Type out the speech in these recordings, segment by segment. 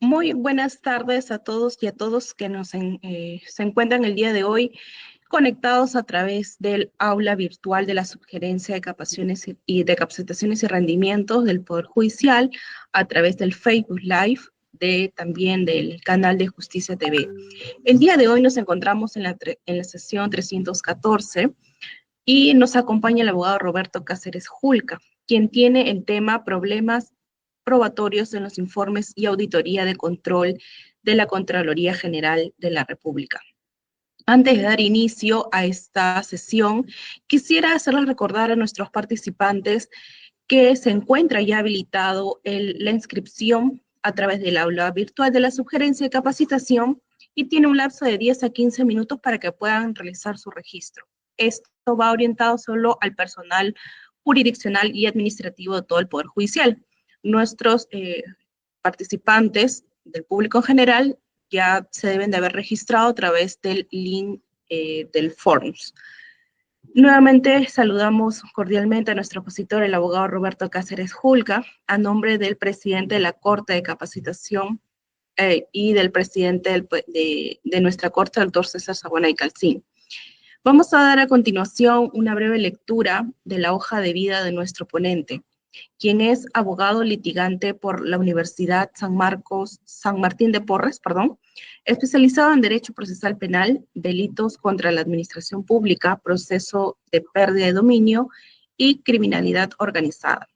Muy buenas tardes a todos y a todos que se encuentran el día de hoy conectados a través del aula virtual de la Subgerencia de Capacitaciones y Rendimientos del Poder Judicial, a través del Facebook Live, también del canal de Justicia TV. El día de hoy nos encontramos en la sesión 314 y nos acompaña el abogado Roberto Cáceres Julca, quien tiene el tema problemas probatorios en los informes y auditoría de control de la Contraloría General de la República. Antes de dar inicio a esta sesión, quisiera hacerles recordar a nuestros participantes que se encuentra ya habilitado la inscripción a través del aula virtual de la Subgerencia de Capacitación y tiene un lapso de 10 a 15 minutos para que puedan realizar su registro. Esto va orientado solo al personal jurisdiccional y administrativo de todo el Poder Judicial. Nuestros participantes del público en general ya se deben de haber registrado a través del link del Forms. Nuevamente saludamos cordialmente a nuestro opositor, el abogado Roberto Cáceres Julca, a nombre del presidente de la Corte de Capacitación y del presidente de nuestra Corte, el doctor César Sabona y Calcín. Vamos a dar a continuación una breve lectura de la hoja de vida de nuestro ponente, quien es abogado litigante por la Universidad San Martín de Porres, especializado en Derecho Procesal Penal, Delitos contra la Administración Pública, Proceso de Pérdida de Dominio y Criminalidad Organizada.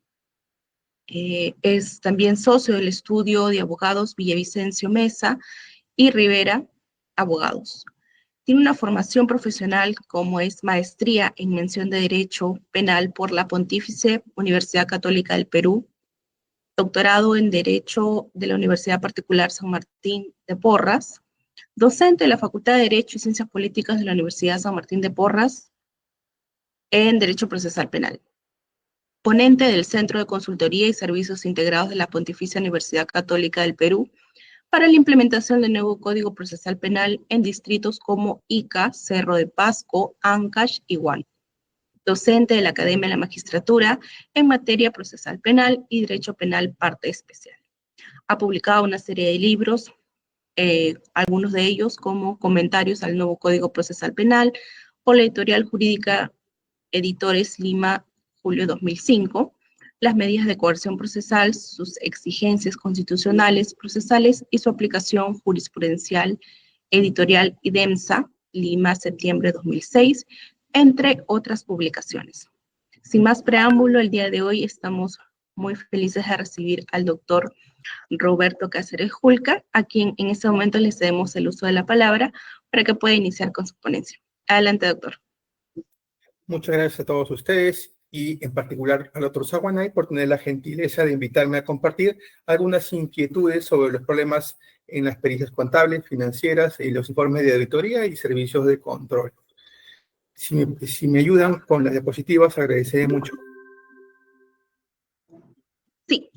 Es también socio del estudio de abogados Villavicencio Mesa y Rivera Abogados. Tiene una formación profesional como es maestría en mención de Derecho Penal por la Pontífice Universidad Católica del Perú, doctorado en Derecho de la Universidad Particular San Martín de Porras, docente de la Facultad de Derecho y Ciencias Políticas de la Universidad San Martín de Porras en Derecho Procesal Penal. Ponente del Centro de Consultoría y Servicios Integrados de la Pontificia Universidad Católica del Perú para la implementación del nuevo Código Procesal Penal en distritos como Ica, Cerro de Pasco, Ancash y Huánuco. Docente de la Academia de la Magistratura en materia procesal penal y derecho penal parte especial. Ha publicado una serie de libros, algunos de ellos como Comentarios al nuevo Código Procesal Penal por la editorial jurídica Editores Lima, julio 2005, las medidas de coerción procesal, sus exigencias constitucionales, procesales y su aplicación jurisprudencial, editorial IDEMSA, Lima, septiembre 2006, entre otras publicaciones. Sin más preámbulo, el día de hoy estamos muy felices de recibir al doctor Roberto Cáceres Julca, a quien en este momento le cedemos el uso de la palabra para que pueda iniciar con su ponencia. Adelante, doctor. Muchas gracias a todos ustedes y en particular al doctor Saguanay por tener la gentileza de invitarme a compartir algunas inquietudes sobre los problemas en las pericias contables, financieras y los informes de auditoría y servicios de control. Si me ayudan con las diapositivas, agradeceré mucho. Sí.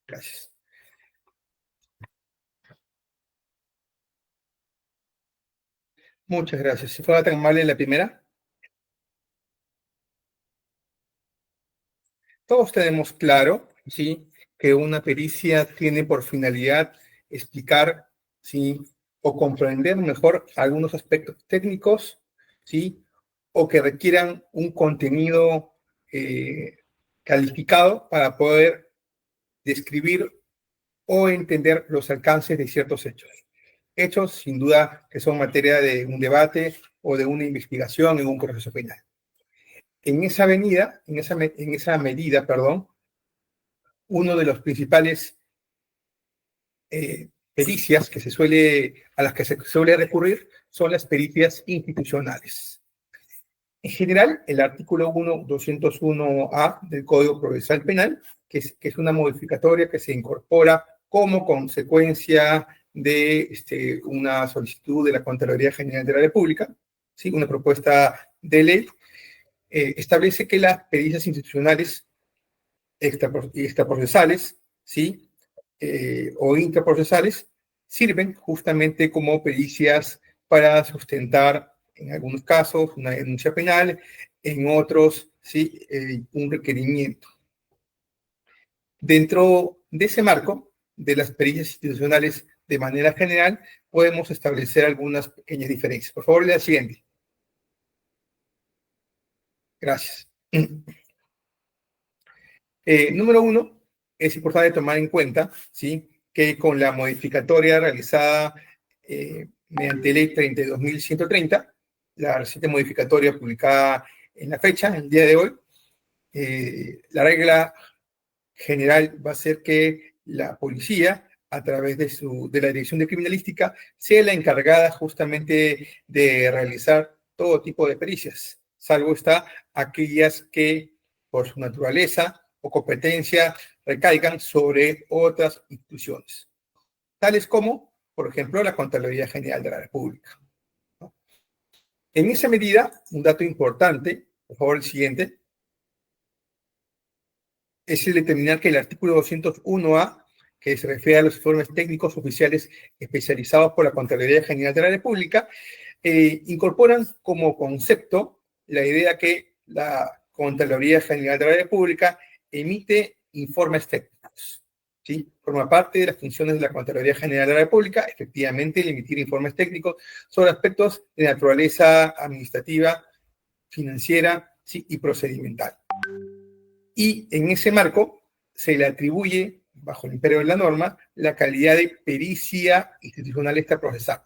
Gracias. Muchas gracias. Si fuera tan amable la primera. Todos tenemos claro, ¿sí?, que una pericia tiene por finalidad explicar, ¿sí?, o comprender mejor algunos aspectos técnicos, ¿sí?, o que requieran un contenido calificado para poder describir o entender los alcances de ciertos hechos. Hechos, sin duda, que son materia de un debate o de una investigación en un proceso penal. En esa medida, uno de los principales pericias a las que se suele recurrir son las pericias institucionales. En general, el artículo 201A del Código Procesal Penal, que es una modificatoria que se incorpora como consecuencia de una solicitud de la Contraloría General de la República, ¿sí?, una propuesta de ley, establece que las pericias institucionales extraprocesales, ¿sí?, o intraprocesales, sirven justamente como pericias para sustentar, en algunos casos, una denuncia penal en otros, ¿sí? Un requerimiento. Dentro de ese marco de las pericias institucionales de manera general, podemos establecer algunas pequeñas diferencias. Por favor, la siguiente. Gracias. Número uno, es importante tomar en cuenta, ¿sí? Que con la modificatoria realizada mediante ley 32.130, la reciente modificatoria publicada en la fecha, el día de hoy, la regla general va a ser que la policía, a través de la Dirección de Criminalística, sea la encargada justamente de realizar todo tipo de pericias, salvo está aquellas que, por su naturaleza o competencia, recaigan sobre otras instituciones, tales como, por ejemplo, la Contraloría General de la República. En esa medida, un dato importante, por favor, el siguiente, es el determinar que el artículo 201A, que se refiere a los informes técnicos oficiales especializados por la Contraloría General de la República, incorporan como concepto la idea que la Contraloría General de la República emite informes técnicos. ¿Sí? Forma parte de las funciones de la Contraloría General de la República, efectivamente, el emitir informes técnicos sobre aspectos de naturaleza administrativa, financiera, ¿sí? Y procedimental. Y en ese marco se le atribuye, bajo el imperio de la norma, la calidad de pericia institucional extraprocesal.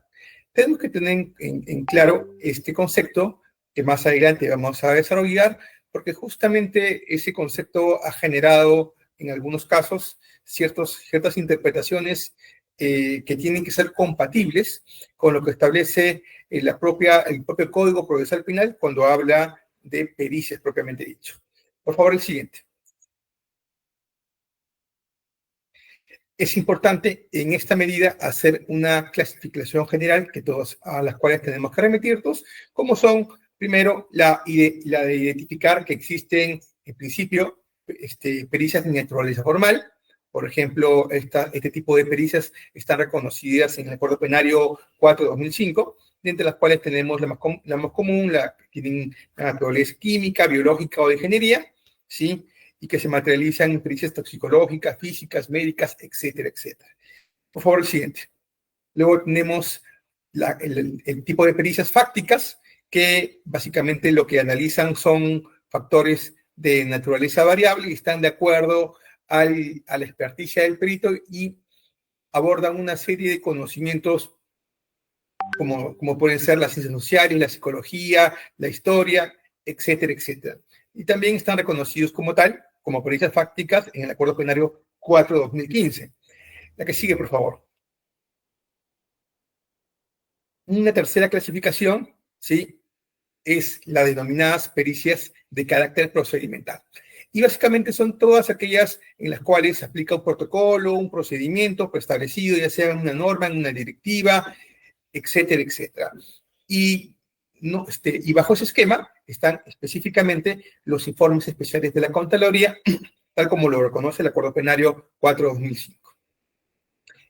Tenemos que tener en claro este concepto que más adelante vamos a desarrollar, porque justamente ese concepto ha generado en algunos casos ciertas interpretaciones que tienen que ser compatibles con lo que establece el propio Código Procesal Penal cuando habla de pericias propiamente dicho. Por favor, el siguiente. Es importante en esta medida hacer una clasificación general a las cuales tenemos que remitirnos, como son, primero, la de identificar que existen, en principio, pericias de naturaleza formal. Por ejemplo, este tipo de pericias están reconocidas en el Acuerdo Penario 4/2005, entre las cuales tenemos la más común, la que tienen la naturaleza química, biológica o de ingeniería, ¿sí? Y que se materializan en pericias toxicológicas, físicas, médicas, etcétera, etcétera. Por favor, el siguiente. Luego tenemos el tipo de pericias fácticas, que básicamente lo que analizan son factores de naturaleza variable y están de acuerdo a la experticia del perito y abordan una serie de conocimientos como pueden ser las ciencias sociales, la psicología, la historia, etcétera, etcétera. Y también están reconocidos como tal, como pericias fácticas en el Acuerdo Penario 4/2015. La que sigue, por favor. Una tercera clasificación, ¿sí? Es la denominadas pericias de carácter procedimental. Y básicamente son todas aquellas en las cuales se aplica un protocolo, un procedimiento preestablecido, ya sea en una norma, en una directiva, etcétera, etcétera. Y bajo ese esquema están específicamente los informes especiales de la Contraloría, tal como lo reconoce el Acuerdo Penario 4/2005.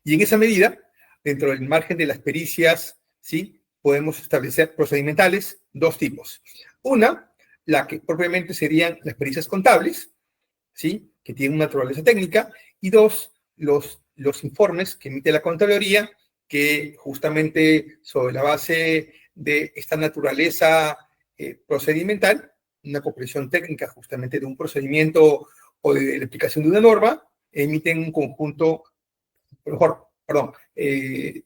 Y en esa medida, dentro del margen de las pericias, ¿sí? Podemos establecer procedimentales, dos tipos. Una, la que propiamente serían las pericias contables, ¿sí? Que tienen una naturaleza técnica, y dos, los informes que emite la Contraloría, que justamente sobre la base de esta naturaleza procedimental, una comprensión técnica justamente de un procedimiento o de la aplicación de una norma, emiten un conjunto, mejor, perdón,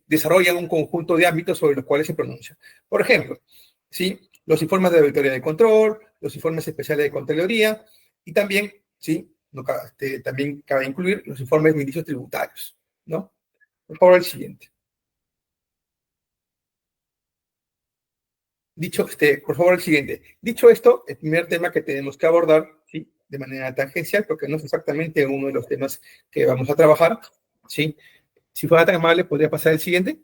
desarrollan un conjunto de ámbitos sobre los cuales se pronuncia. Por ejemplo, ¿sí? Los informes de auditoría de control, los informes especiales de Contraloría y también, ¿sí? También cabe incluir los informes de indicios tributarios, ¿no? Por favor, el siguiente. Por favor, el siguiente. Dicho esto, el primer tema que tenemos que abordar, ¿sí? De manera tangencial, porque no es exactamente uno de los temas que vamos a trabajar, ¿sí? Si fuera tan amable, ¿podría pasar el siguiente?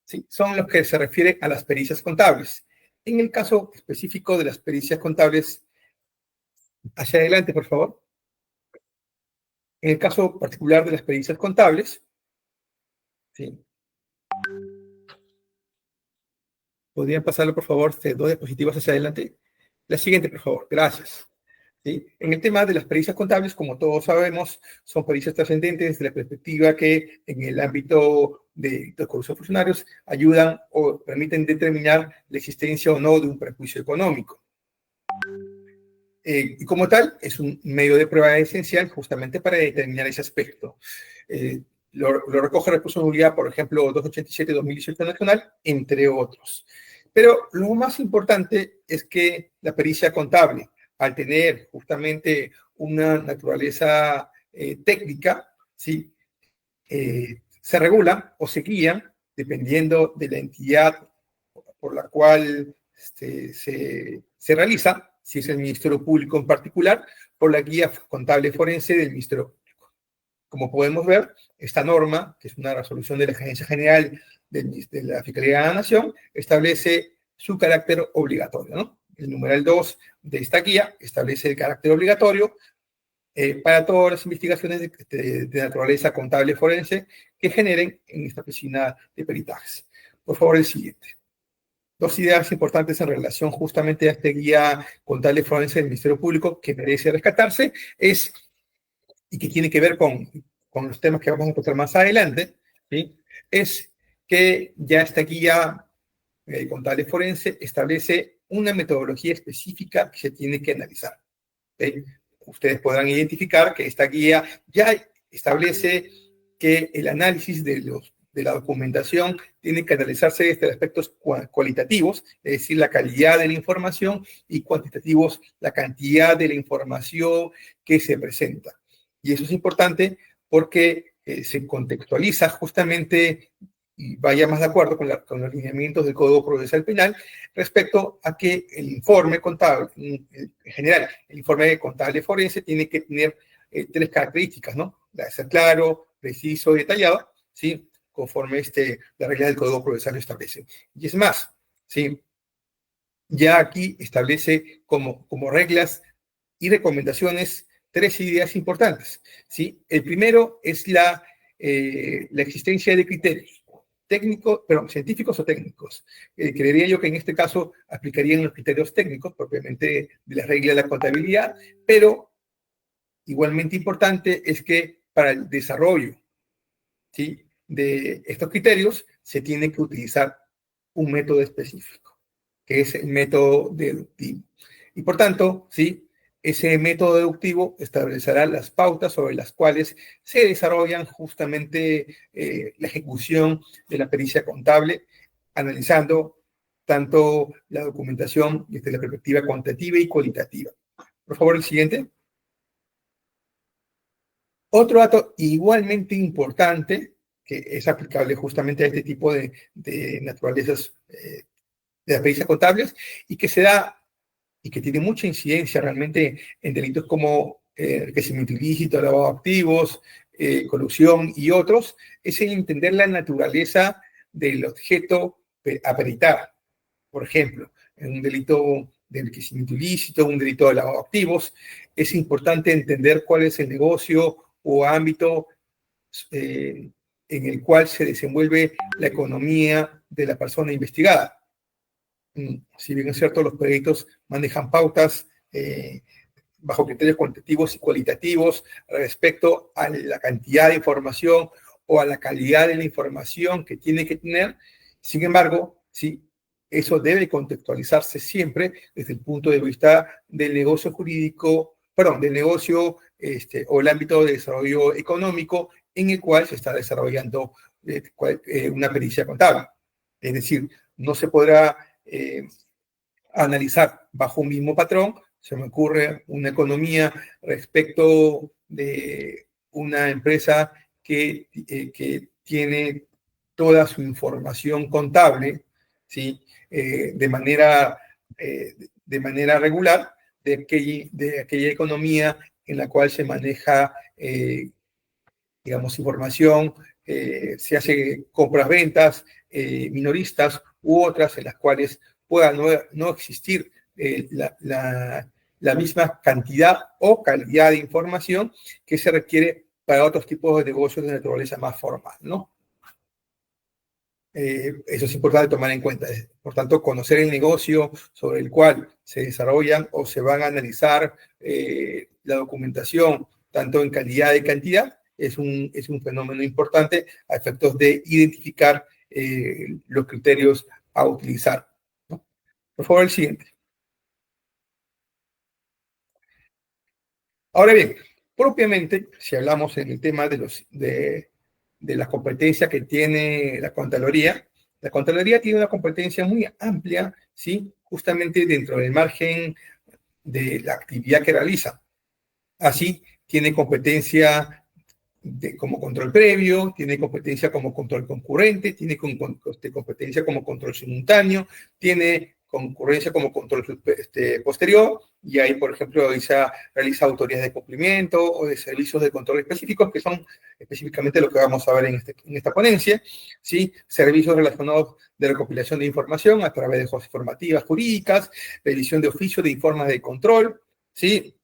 Sí, son los que se refieren a las pericias contables. En el caso específico de las pericias contables, hacia adelante, por favor. En el caso particular de las pericias contables, ¿sí? ¿Podrían pasarlo, por favor, dos diapositivas hacia adelante? La siguiente, por favor. Gracias. ¿Sí? En el tema de las pericias contables, como todos sabemos, son pericias trascendentes desde la perspectiva que en el ámbito de los cursos funcionarios ayudan o permiten determinar la existencia o no de un prejuicio económico. Y como tal, es un medio de prueba esencial justamente para determinar ese aspecto. Lo recoge la responsabilidad, por ejemplo, 287-2018 nacional, entre otros. Pero lo más importante es que la pericia contable, al tener justamente una naturaleza técnica, ¿sí? Se regulan o se guían dependiendo de la entidad por la cual se realiza, si es el Ministerio Público en particular, por la guía contable forense del Ministerio Público. Como podemos ver, esta norma, que es una resolución de la Agencia General de la Fiscalía de la Nación, establece su carácter obligatorio, ¿no? El numeral 2 de esta guía establece el carácter obligatorio para todas las investigaciones de naturaleza contable forense que generen en esta oficina de peritajes. Por favor, el siguiente. Dos ideas importantes en relación justamente a esta guía contable forense del Ministerio Público que merece rescatarse y que tiene que ver con los temas que vamos a tratar más adelante, ¿sí? Es que ya esta guía contable forense establece una metodología específica que se tiene que analizar. ¿Sí? Ustedes podrán identificar que esta guía ya establece que el análisis de la documentación tiene que analizarse desde aspectos cualitativos, es decir, la calidad de la información, y cuantitativos, la cantidad de la información que se presenta. Y eso es importante porque se contextualiza justamente y vaya más de acuerdo con los lineamientos del Código Procesal Penal respecto a que el informe contable, en general, el informe contable forense tiene que tener tres características, ¿no? La de ser claro, preciso y detallado, ¿sí? Conforme la regla del Código Procesal lo establece. Y es más, ¿sí? Ya aquí establece como reglas y recomendaciones tres ideas importantes, ¿sí? El primero es la existencia de criterios técnicos, perdón, científicos o técnicos. Creería yo que en este caso aplicarían los criterios técnicos propiamente de la regla de la contabilidad, pero igualmente importante es que para el desarrollo, ¿sí?, de estos criterios se tiene que utilizar un método específico, que es el método deductivo. Y por tanto, ¿sí?, ese método deductivo establecerá las pautas sobre las cuales se desarrollan justamente la ejecución de la pericia contable, analizando tanto la documentación desde la perspectiva cuantitativa y cualitativa. Por favor, el siguiente. Otro dato igualmente importante, que es aplicable justamente a este tipo de naturalezas de las pericias contables, y que se da y que tiene mucha incidencia realmente en delitos como enriquecimiento ilícito, lavado de activos, colusión y otros, es el entender la naturaleza del objeto a peritar. Por ejemplo, en un delito de enriquecimiento ilícito, un delito de lavado de activos, es importante entender cuál es el negocio o ámbito en el cual se desenvuelve la economía de la persona investigada. Si bien es cierto, los proyectos manejan pautas bajo criterios cuantitativos y cualitativos respecto a la cantidad de información o a la calidad de la información que tiene que tener. Sin embargo, sí, eso debe contextualizarse siempre desde el punto de vista del negocio jurídico, perdón, del negocio o el ámbito de desarrollo económico en el cual se está desarrollando una pericia contable. Es decir, no se podrá analizar bajo un mismo patrón. Se me ocurre una economía respecto de una empresa que tiene toda su información contable, ¿sí?, de manera regular de aquella economía en la cual se maneja, digamos, información, se hace compras-ventas minoristas u otras en las cuales pueda no existir la misma cantidad o calidad de información que se requiere para otros tipos de negocios de naturaleza más formal, ¿no? Eso es importante tomar en cuenta. Por tanto, conocer el negocio sobre el cual se desarrollan o se van a analizar la documentación, tanto en calidad y cantidad, es un fenómeno importante a efectos de identificar los criterios a utilizar, ¿no? Por favor, el siguiente. Ahora bien, propiamente, si hablamos en el tema de la competencia que tiene la Contraloría tiene una competencia muy amplia, ¿sí? Justamente dentro del margen de la actividad que realiza. Así, tiene competencia como control previo, tiene competencia como control concurrente, tiene competencia como control simultáneo, tiene concurrencia como control posterior, y ahí, por ejemplo, realiza autorías de cumplimiento o de servicios de control específicos, que son específicamente lo que vamos a ver en esta ponencia, ¿sí? Servicios relacionados de recopilación de información a través de hojas informativas jurídicas, revisión de oficio de informes de control, ¿sí?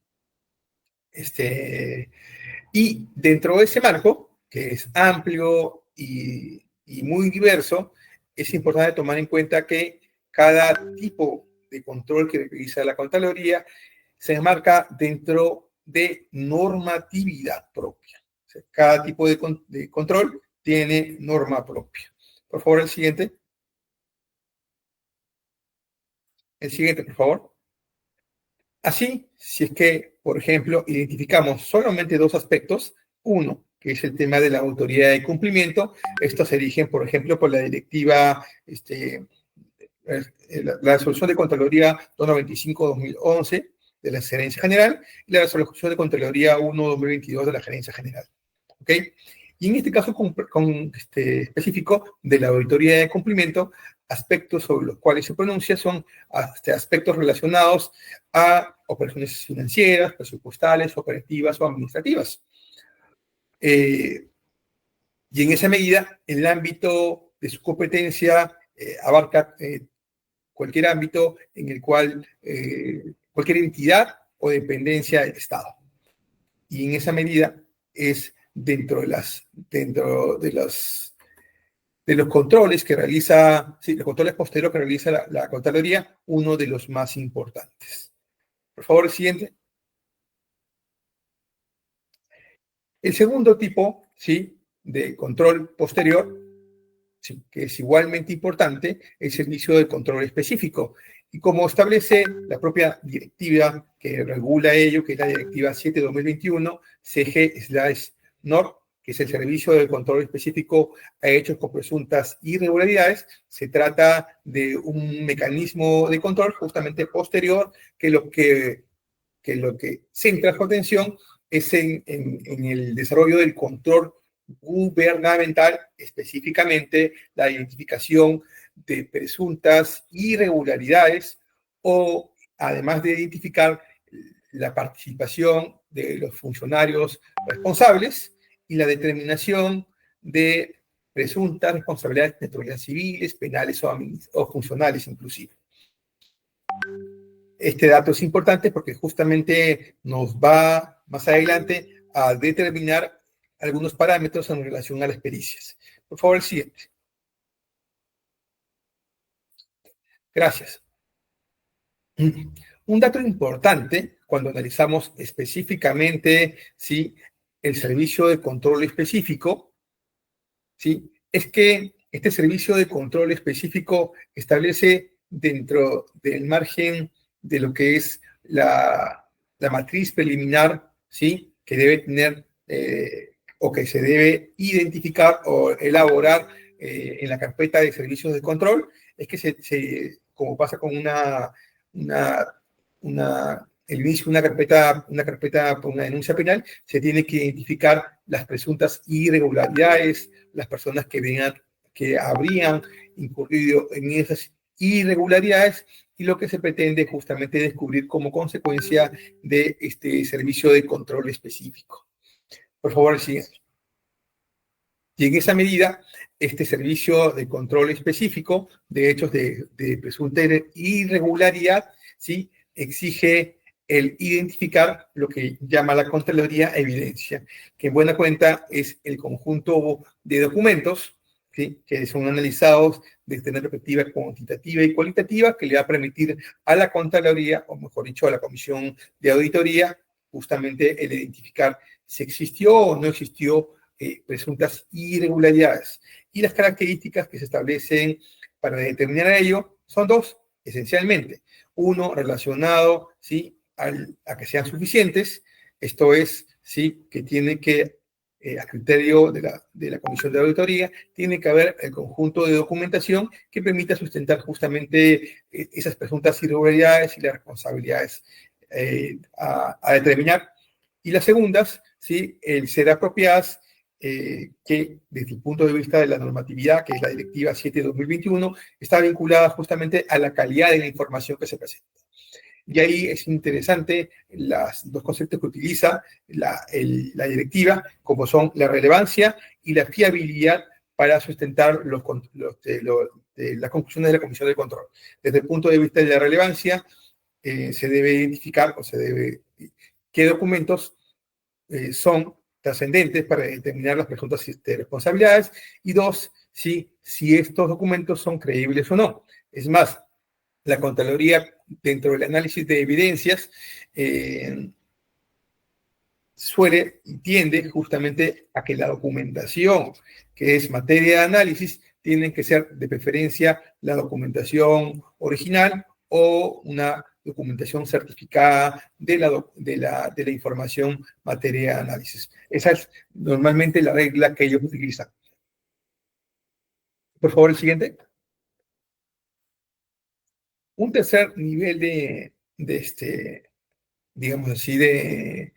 Y dentro de ese marco, que es amplio y muy diverso, es importante tomar en cuenta que cada tipo de control que realiza la Contraloría se enmarca dentro de normatividad propia. O sea, cada tipo de control tiene norma propia. Por favor, el siguiente. El siguiente, por favor. Así, si es que, por ejemplo, identificamos solamente dos aspectos, uno, que es el tema de la autoridad de cumplimiento, estos se rigen, por ejemplo, por la directiva, la resolución de Contraloría 295-2011 de la Gerencia General y la resolución de Contraloría 1-2022 de la Gerencia General. ¿Ok? Y en este caso específico de la auditoría de cumplimiento, aspectos sobre los cuales se pronuncia son aspectos relacionados a operaciones financieras, presupuestales, operativas o administrativas. Y en esa medida, el ámbito de su competencia abarca cualquier ámbito en el cual cualquier entidad o dependencia del Estado. Y en esa medida es dentro de los controles que realiza, sí, los controles posteriores que realiza la Contraloría, uno de los más importantes. Por favor, el siguiente. El segundo tipo, ¿sí?, de control posterior, ¿sí?, que es igualmente importante, es el servicio de control específico. Y como establece la propia directiva que regula ello, que es la directiva 7-2021, CG/NOR, que es el servicio de control específico a hechos con presuntas irregularidades, se trata de un mecanismo de control justamente posterior que lo que centra su atención es en el desarrollo del control gubernamental, específicamente la identificación de presuntas irregularidades o, además de identificar la participación de los funcionarios responsables y la determinación de presuntas responsabilidades de naturaleza civiles, penales o funcionales inclusive. Este dato es importante porque justamente nos va más adelante a determinar algunos parámetros en relación a las pericias. Por favor, el siguiente. Gracias. Un dato importante cuando analizamos específicamente, ¿sí?, el servicio de control específico, ¿sí?, es que este servicio de control específico establece dentro del margen de lo que es la matriz preliminar, ¿sí?, que debe tener o que se debe identificar o elaborar en la carpeta de servicios de control, es que como pasa con el inicio de una carpeta por una denuncia penal, se tiene que identificar las presuntas irregularidades, las personas que habrían incurrido en esas irregularidades, y lo que se pretende justamente descubrir como consecuencia de este servicio de control específico. Por favor, el siguiente. Y en esa medida, este servicio de control específico de hechos de presunta irregularidad, ¿sí?, exige el identificar lo que llama la Contraloría evidencia, que en buena cuenta es el conjunto de documentos ¿sí? Que son analizados desde una perspectiva cuantitativa y cualitativa que le va a permitir a la Contraloría, o mejor dicho, a la Comisión de Auditoría, justamente el identificar si existió o no existió presuntas irregularidades. Y las características que se establecen para determinar ello son dos, esencialmente. Uno, relacionado, ¿sí?, a que sean suficientes, esto es, ¿sí?, que tiene que, a criterio de la Comisión de Auditoría, tiene que haber el conjunto de documentación que permita sustentar justamente esas presuntas irregularidades y las responsabilidades a determinar. Y las segundas, ¿sí?, el ser apropiadas, que desde el punto de vista de la normatividad, que es la Directiva 7/2021, está vinculada justamente a la calidad de la información que se presenta. Y ahí es interesante los dos conceptos que utiliza la directiva, como son la relevancia y la fiabilidad para sustentar las conclusiones de la Comisión de Control. Desde el punto de vista de la relevancia, se debe identificar qué documentos son trascendentes para determinar las presuntas responsabilidades, y dos, si estos documentos son creíbles o no. Es más, la Contraloría, dentro del análisis de evidencias, tiende justamente a que la documentación, que es materia de análisis, tiene que ser de preferencia la documentación original o una documentación certificada de la información materia de análisis. Esa es normalmente la regla que ellos utilizan. Por favor, el siguiente. Un tercer nivel digamos así, de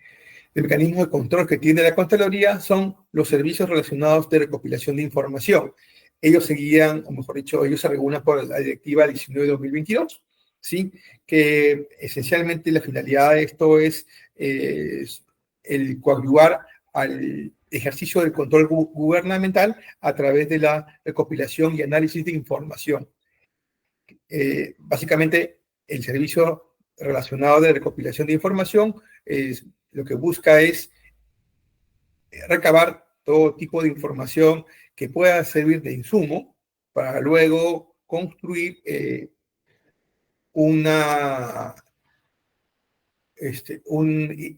mecanismos de control que tiene la Contraloría son los servicios relacionados de recopilación de información. Ellos seguían, o mejor dicho, ellos se regulan por la Directiva 19/2022, ¿sí? Que esencialmente la finalidad de esto es el coadyuvar al ejercicio del control gubernamental a través de la recopilación y análisis de información. Básicamente, el servicio relacionado de recopilación de información lo que busca es recabar todo tipo de información que pueda servir de insumo para luego construir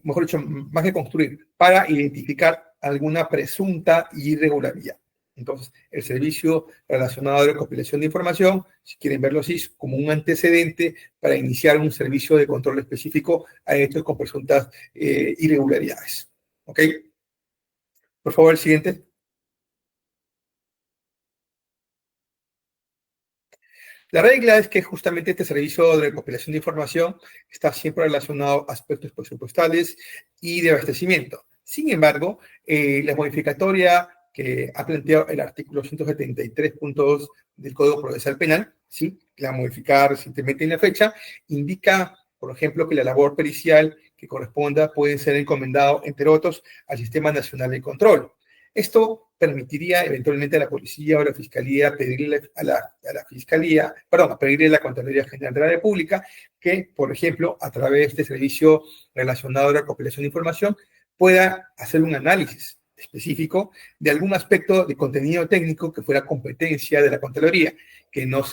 mejor dicho, más que construir, para identificar alguna presunta irregularidad. Entonces, el servicio relacionado a la recopilación de información, si quieren verlo así, es como un antecedente para iniciar un servicio de control específico a hechos con presuntas irregularidades. ¿Ok? Por favor, el siguiente. La regla es que justamente este servicio de recopilación de información está siempre relacionado a aspectos presupuestales y de abastecimiento. Sin embargo, la modificatoria que ha planteado el artículo 173.2 del Código Procesal Penal, ¿sí?, la modificada recientemente en la fecha, indica, por ejemplo, que la labor pericial que corresponda puede ser encomendado, entre otros, al Sistema Nacional de Control. Esto permitiría eventualmente a la policía o a la fiscalía pedirle pedirle a la Contraloría General de la República que, por ejemplo, a través de este servicio relacionado a la recopilación de información, pueda hacer un análisis específico de algún aspecto de contenido técnico que fuera competencia de la Contraloría, que no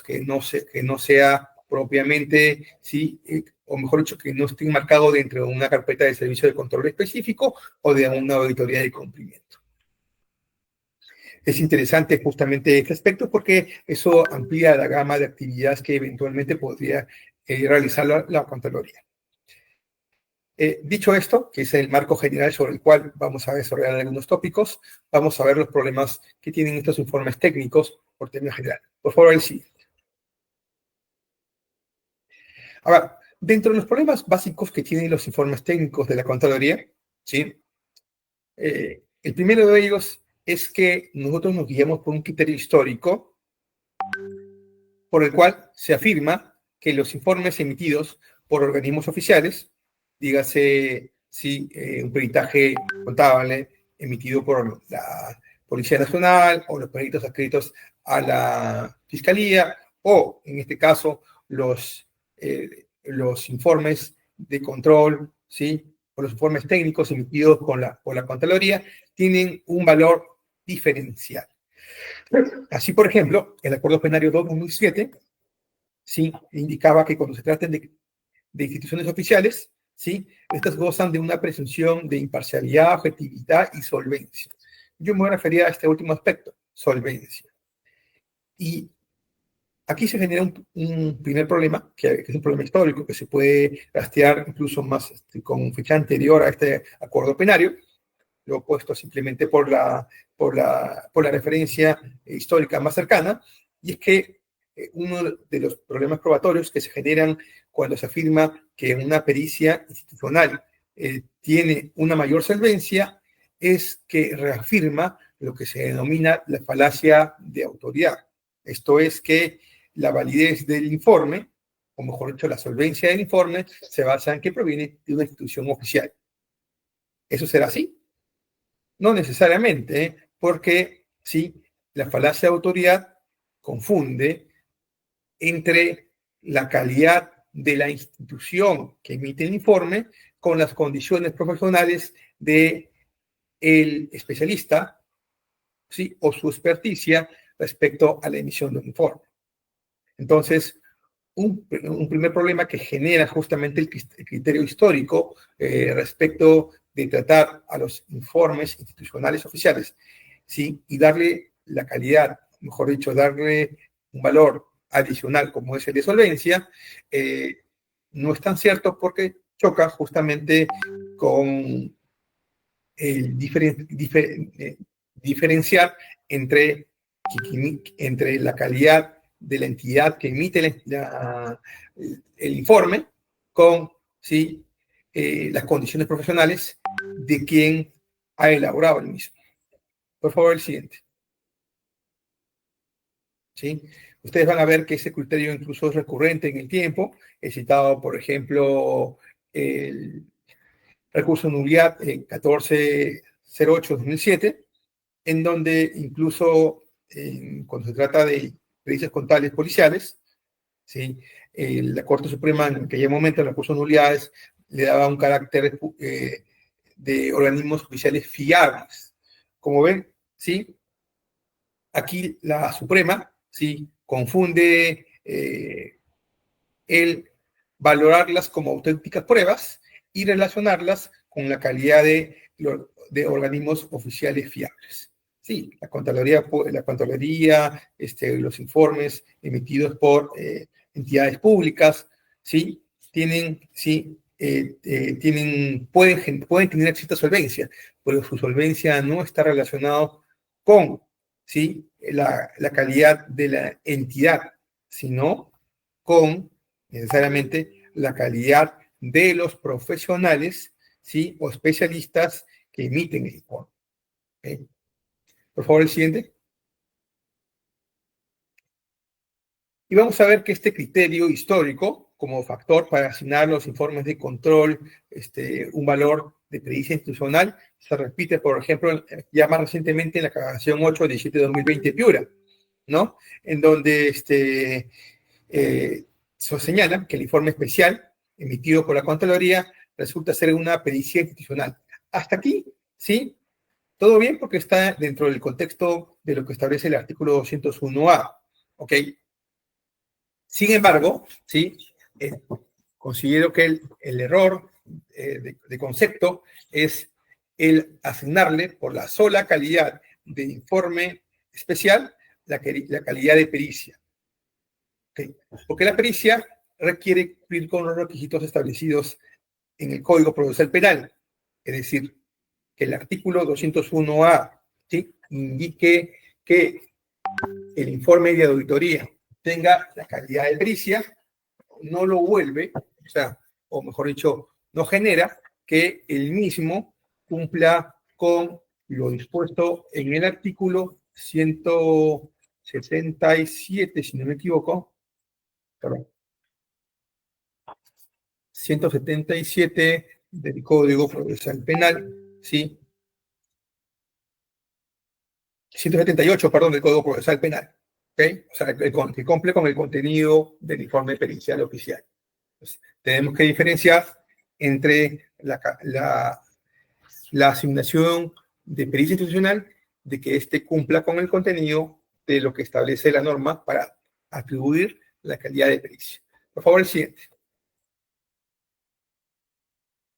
sea propiamente, sí, o mejor dicho, que no esté enmarcado dentro de una carpeta de servicio de control específico o de una auditoría de cumplimiento. Es interesante justamente este aspecto porque eso amplía la gama de actividades que eventualmente podría realizar la Contraloría. Dicho esto, que es el marco general sobre el cual vamos a desarrollar algunos tópicos, vamos a ver los problemas que tienen estos informes técnicos por término general. Por favor, el siguiente. Ahora, dentro de los problemas básicos que tienen los informes técnicos de la Contraloría, ¿sí?, el primero de ellos es que nosotros nos guiamos por un criterio histórico por el cual se afirma que los informes emitidos por organismos oficiales, dígase un peritaje contable emitido por la Policía Nacional o los peritos adscritos a la Fiscalía, o en este caso los informes de control, ¿sí?, o los informes técnicos emitidos por la Contraloría, tienen un valor diferencial. Así, por ejemplo, el Acuerdo Penario 2/2007, ¿sí? Indicaba que cuando se traten de instituciones oficiales, ¿sí? Estas gozan de una presunción de imparcialidad, objetividad y solvencia. Yo me voy a referir a este último aspecto, solvencia. Y aquí se genera un primer problema, que es un problema histórico, que se puede rastrear incluso más con fecha anterior a este acuerdo penario. Lo he puesto simplemente por la referencia histórica más cercana, y es que uno de los problemas probatorios que se generan cuando se afirma que una pericia institucional tiene una mayor solvencia es que reafirma lo que se denomina la falacia de autoridad. Esto es que la validez del informe, o mejor dicho, la solvencia del informe, se basa en que proviene de una institución oficial. ¿Eso será así? No necesariamente, porque sí, la falacia de autoridad confunde entre la calidad de la institución que emite el informe con las condiciones profesionales del especialista, ¿sí? O su experticia respecto a la emisión de un informe. Entonces, un primer problema que genera justamente el criterio histórico respecto de tratar a los informes institucionales oficiales, ¿sí? Y darle la calidad, mejor dicho, darle un valor adicional como es el de solvencia, no es tan cierto porque choca justamente con el diferenciar entre la calidad de la entidad que emite el informe con, ¿sí? Las condiciones profesionales de quien ha elaborado el mismo. Por favor, el siguiente. ¿Sí? Ustedes van a ver que ese criterio incluso es recurrente en el tiempo. He citado, por ejemplo, el recurso de nulidad 1408-2007, en donde incluso cuando se trata de pericias contables policiales, ¿sí? La Corte Suprema en aquel momento, el recurso de nulidades, le daba un carácter de organismos oficiales fiables. Como ven, ¿sí? Aquí la Suprema, ¿sí? Confunde el valorarlas como auténticas pruebas y relacionarlas con la calidad de organismos oficiales fiables. Sí, la Contraloría, los informes emitidos por entidades públicas, ¿sí? Pueden tener cierta solvencia, pero su solvencia no está relacionada con, ¿sí? la calidad de la entidad, sino con necesariamente la calidad de los profesionales, ¿sí? O especialistas que emiten el informe. ¿Okay? Por favor, el siguiente. Y vamos a ver que este criterio histórico, como factor para asignar los informes de control, un valor de pericia institucional, se repite, por ejemplo, ya más recientemente en la Aclaración 8/17/2020 Piura, ¿no? En donde se señala que el informe especial emitido por la Contraloría resulta ser una pericia institucional. Hasta aquí, ¿sí? Todo bien porque está dentro del contexto de lo que establece el artículo 201A, ¿ok? Sin embargo, ¿sí? Considero que el error de concepto es el asignarle por la sola calidad de informe especial la calidad de pericia. ¿Okay? Porque la pericia requiere cumplir con los requisitos establecidos en el Código Procesal Penal. Es decir, que el artículo 201A, ¿sí? Indique que el informe de auditoría tenga la calidad de pericia, no lo vuelve, o mejor dicho, no genera que el mismo cumpla con lo dispuesto en el artículo 177, si no me equivoco, perdón, 177 del Código Procesal Penal, ¿sí? 178, perdón, del Código Procesal Penal, ¿ok? O sea, que cumple con el contenido del informe pericial oficial. Entonces, tenemos que diferenciar entre la asignación de pericia institucional de que éste cumpla con el contenido de lo que establece la norma para atribuir la calidad de pericia. Por favor, el siguiente.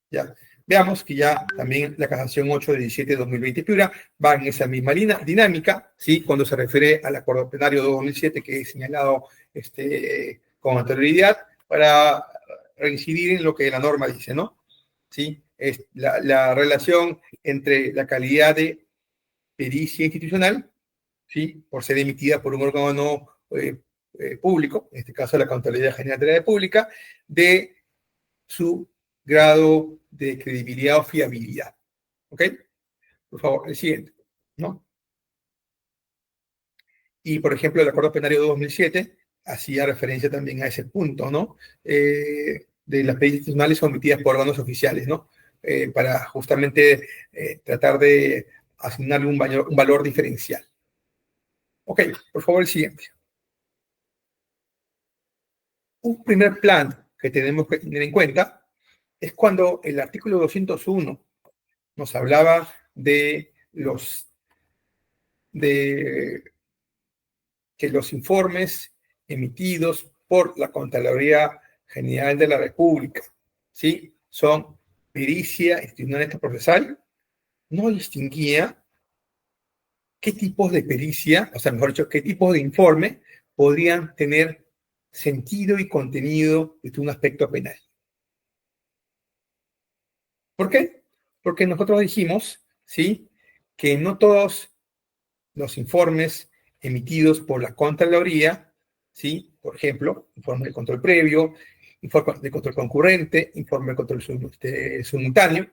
Ya. Veamos que ya también la casación 8 de 17 de 2020 Piura va en esa misma dinámica, ¿sí? Cuando se refiere al acuerdo plenario de 2007 que he señalado con anterioridad para reincidir en lo que la norma dice, ¿no? ¿Sí? Es la relación entre la calidad de pericia institucional, ¿sí? Por ser emitida por un órgano público, en este caso la Contraloría General de la República, de su grado de credibilidad o fiabilidad. ¿Ok? Por favor, el siguiente, ¿no? Y, por ejemplo, el Acuerdo Plenario de 2007 hacía referencia también a ese punto, ¿no? De las leyes institucionales omitidas por órganos oficiales, ¿no? Para justamente tratar de asignarle un valor diferencial. Ok, por favor, el siguiente. Un primer plan que tenemos que tener en cuenta es cuando el artículo 201 nos hablaba de que los informes emitidos por la Contraloría General de la República, ¿sí? Son pericia institucional procesal, no distinguía qué tipos de pericia, o sea, mejor dicho, qué tipos de informe podrían tener sentido y contenido desde un aspecto penal. ¿Por qué? Porque nosotros dijimos, ¿sí?, que no todos los informes emitidos por la Contraloría, ¿sí? Por ejemplo, informe de control previo, informe de control concurrente, informe de control simultáneo,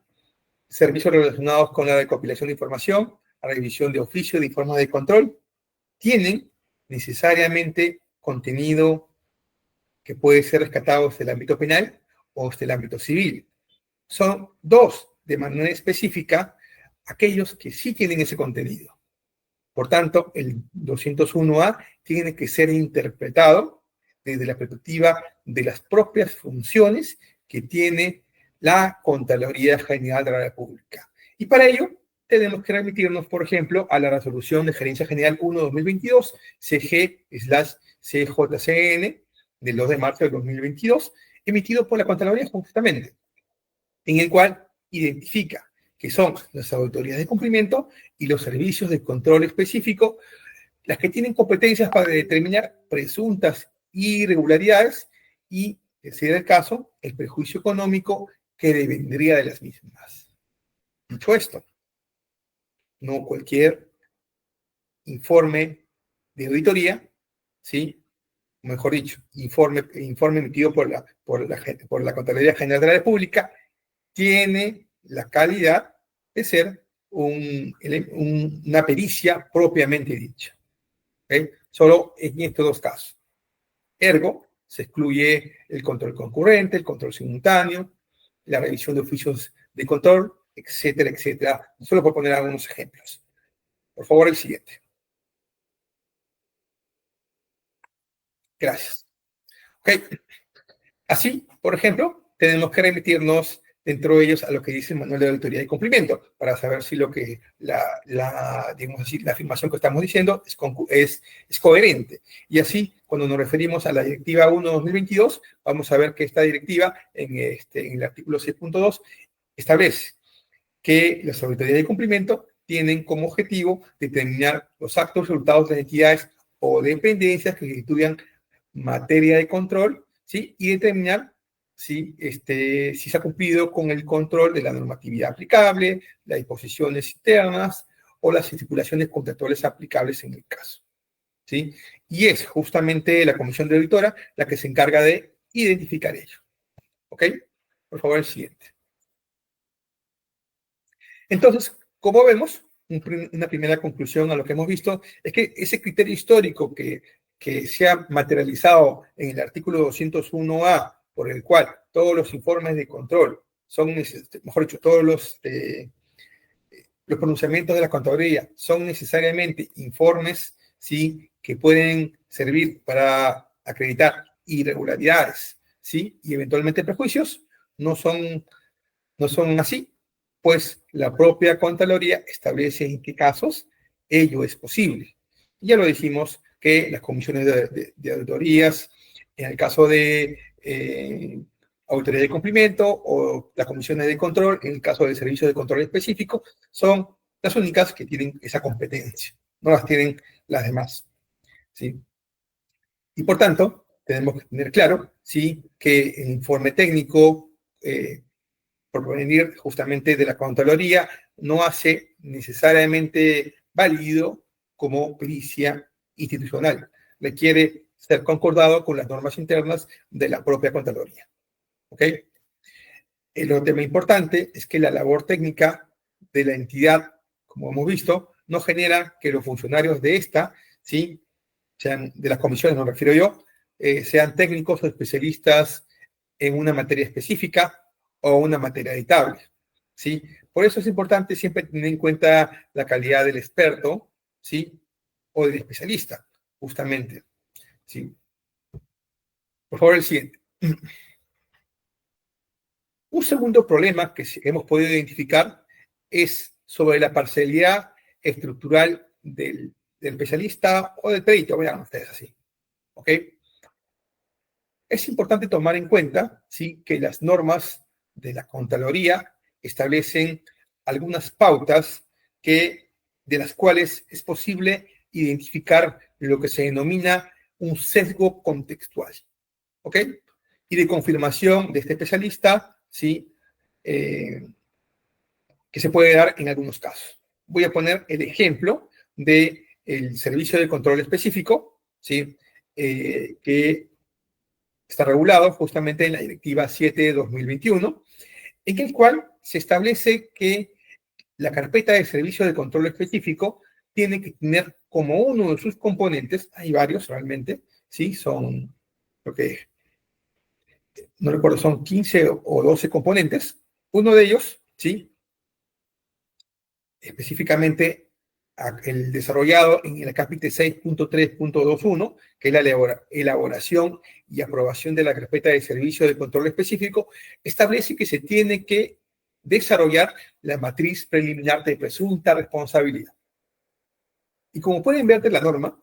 servicios relacionados con la recopilación de información, la revisión de oficio de informes de control, tienen necesariamente contenido que puede ser rescatado desde el ámbito penal o desde el ámbito civil. Son dos, de manera específica, aquellos que sí tienen ese contenido. Por tanto, el 201A tiene que ser interpretado desde la perspectiva de las propias funciones que tiene la Contraloría General de la República. Y para ello, tenemos que remitirnos, por ejemplo, a la resolución de Gerencia General 1-2022, CG/CJCN, del 2 de marzo de 2022, emitido por la Contraloría justamente, en el cual identifica que son las autoridades de cumplimiento y los servicios de control específico las que tienen competencias para determinar presuntas irregularidades y, de ser el caso, el perjuicio económico que devendría de las mismas. Dicho esto, no cualquier informe de auditoría, ¿sí? Mejor dicho, informe emitido por la Contraloría General de la República, tiene la calidad de ser una pericia propiamente dicha. ¿Okay? Solo en estos dos casos. Ergo, se excluye el control concurrente, el control simultáneo, la revisión de oficios de control, etcétera, etcétera. Solo por poner algunos ejemplos. Por favor, el siguiente. Gracias. Ok. Así, por ejemplo, tenemos que remitirnos dentro de ellos a lo que dice el manual de auditoría y cumplimiento, para saber si lo que digamos así, la afirmación que estamos diciendo es coherente. Y así, cuando nos referimos a la Directiva 1/2022, vamos a ver que esta directiva, en el artículo 6.2, establece que las autoridades de cumplimiento tienen como objetivo determinar los actos resultados de las entidades o dependencias que constituyan materia de control, ¿sí? Y determinar si se ha cumplido con el control de la normatividad aplicable, las disposiciones internas o las estipulaciones contractuales aplicables en el caso, ¿sí? Y es justamente la comisión de auditora la que se encarga de identificar ello. ¿Ok? Por favor, el siguiente. Entonces, como vemos, una primera conclusión a lo que hemos visto es que ese criterio histórico que se ha materializado en el artículo 201A, por el cual todos los informes de control son, mejor dicho, todos los pronunciamientos de la Contraloría son necesariamente informes, ¿sí?, que pueden servir para acreditar irregularidades, ¿sí?, y eventualmente prejuicios, no son así, pues la propia Contraloría establece en qué casos ello es posible. Ya lo dijimos que las comisiones de auditorías, en el caso de autoridad de cumplimiento o las comisiones de control, en el caso de servicios de control específico, son las únicas que tienen esa competencia, no las tienen las demás, ¿sí? Y por tanto, tenemos que tener claro, ¿sí?, que el informe técnico, por provenir justamente de la Contraloría, no hace necesariamente válido como pericia institucional. Requiere ser concordado con las normas internas de la propia Contraloría. ¿Ok? El otro tema importante es que la labor técnica de la entidad, como hemos visto, no genera que los funcionarios de esta, ¿sí?, sean de las comisiones, me refiero yo, sean técnicos o especialistas en una materia específica o una materia editable, ¿sí? Por eso es importante siempre tener en cuenta la calidad del experto, ¿sí?, o del especialista, justamente, ¿sí? Por favor, el siguiente. Un segundo problema que hemos podido identificar es sobre la parcialidad estructural del especialista o del perito, vean ustedes así, ¿ok? Es importante tomar en cuenta, ¿sí?, que las normas de la Contraloría establecen algunas pautas de las cuales es posible identificar lo que se denomina un sesgo contextual, ¿ok? Y de confirmación de este especialista, ¿sí?, que se puede dar en algunos casos. Voy a poner el ejemplo del servicio de control específico, ¿sí?, que está regulado justamente en la Directiva 7 de 2021, en el cual se establece que la carpeta de servicio de control específico tiene que tener como uno de sus componentes, hay varios realmente, ¿sí? Son, creo que, no recuerdo, son 15 o 12 componentes. Uno de ellos, ¿sí?, específicamente el desarrollado en el capítulo 6.3.21, que es la elaboración y aprobación de la carpeta de servicio de control específico, establece que se tiene que desarrollar la matriz preliminar de presunta responsabilidad. Y como pueden ver de la norma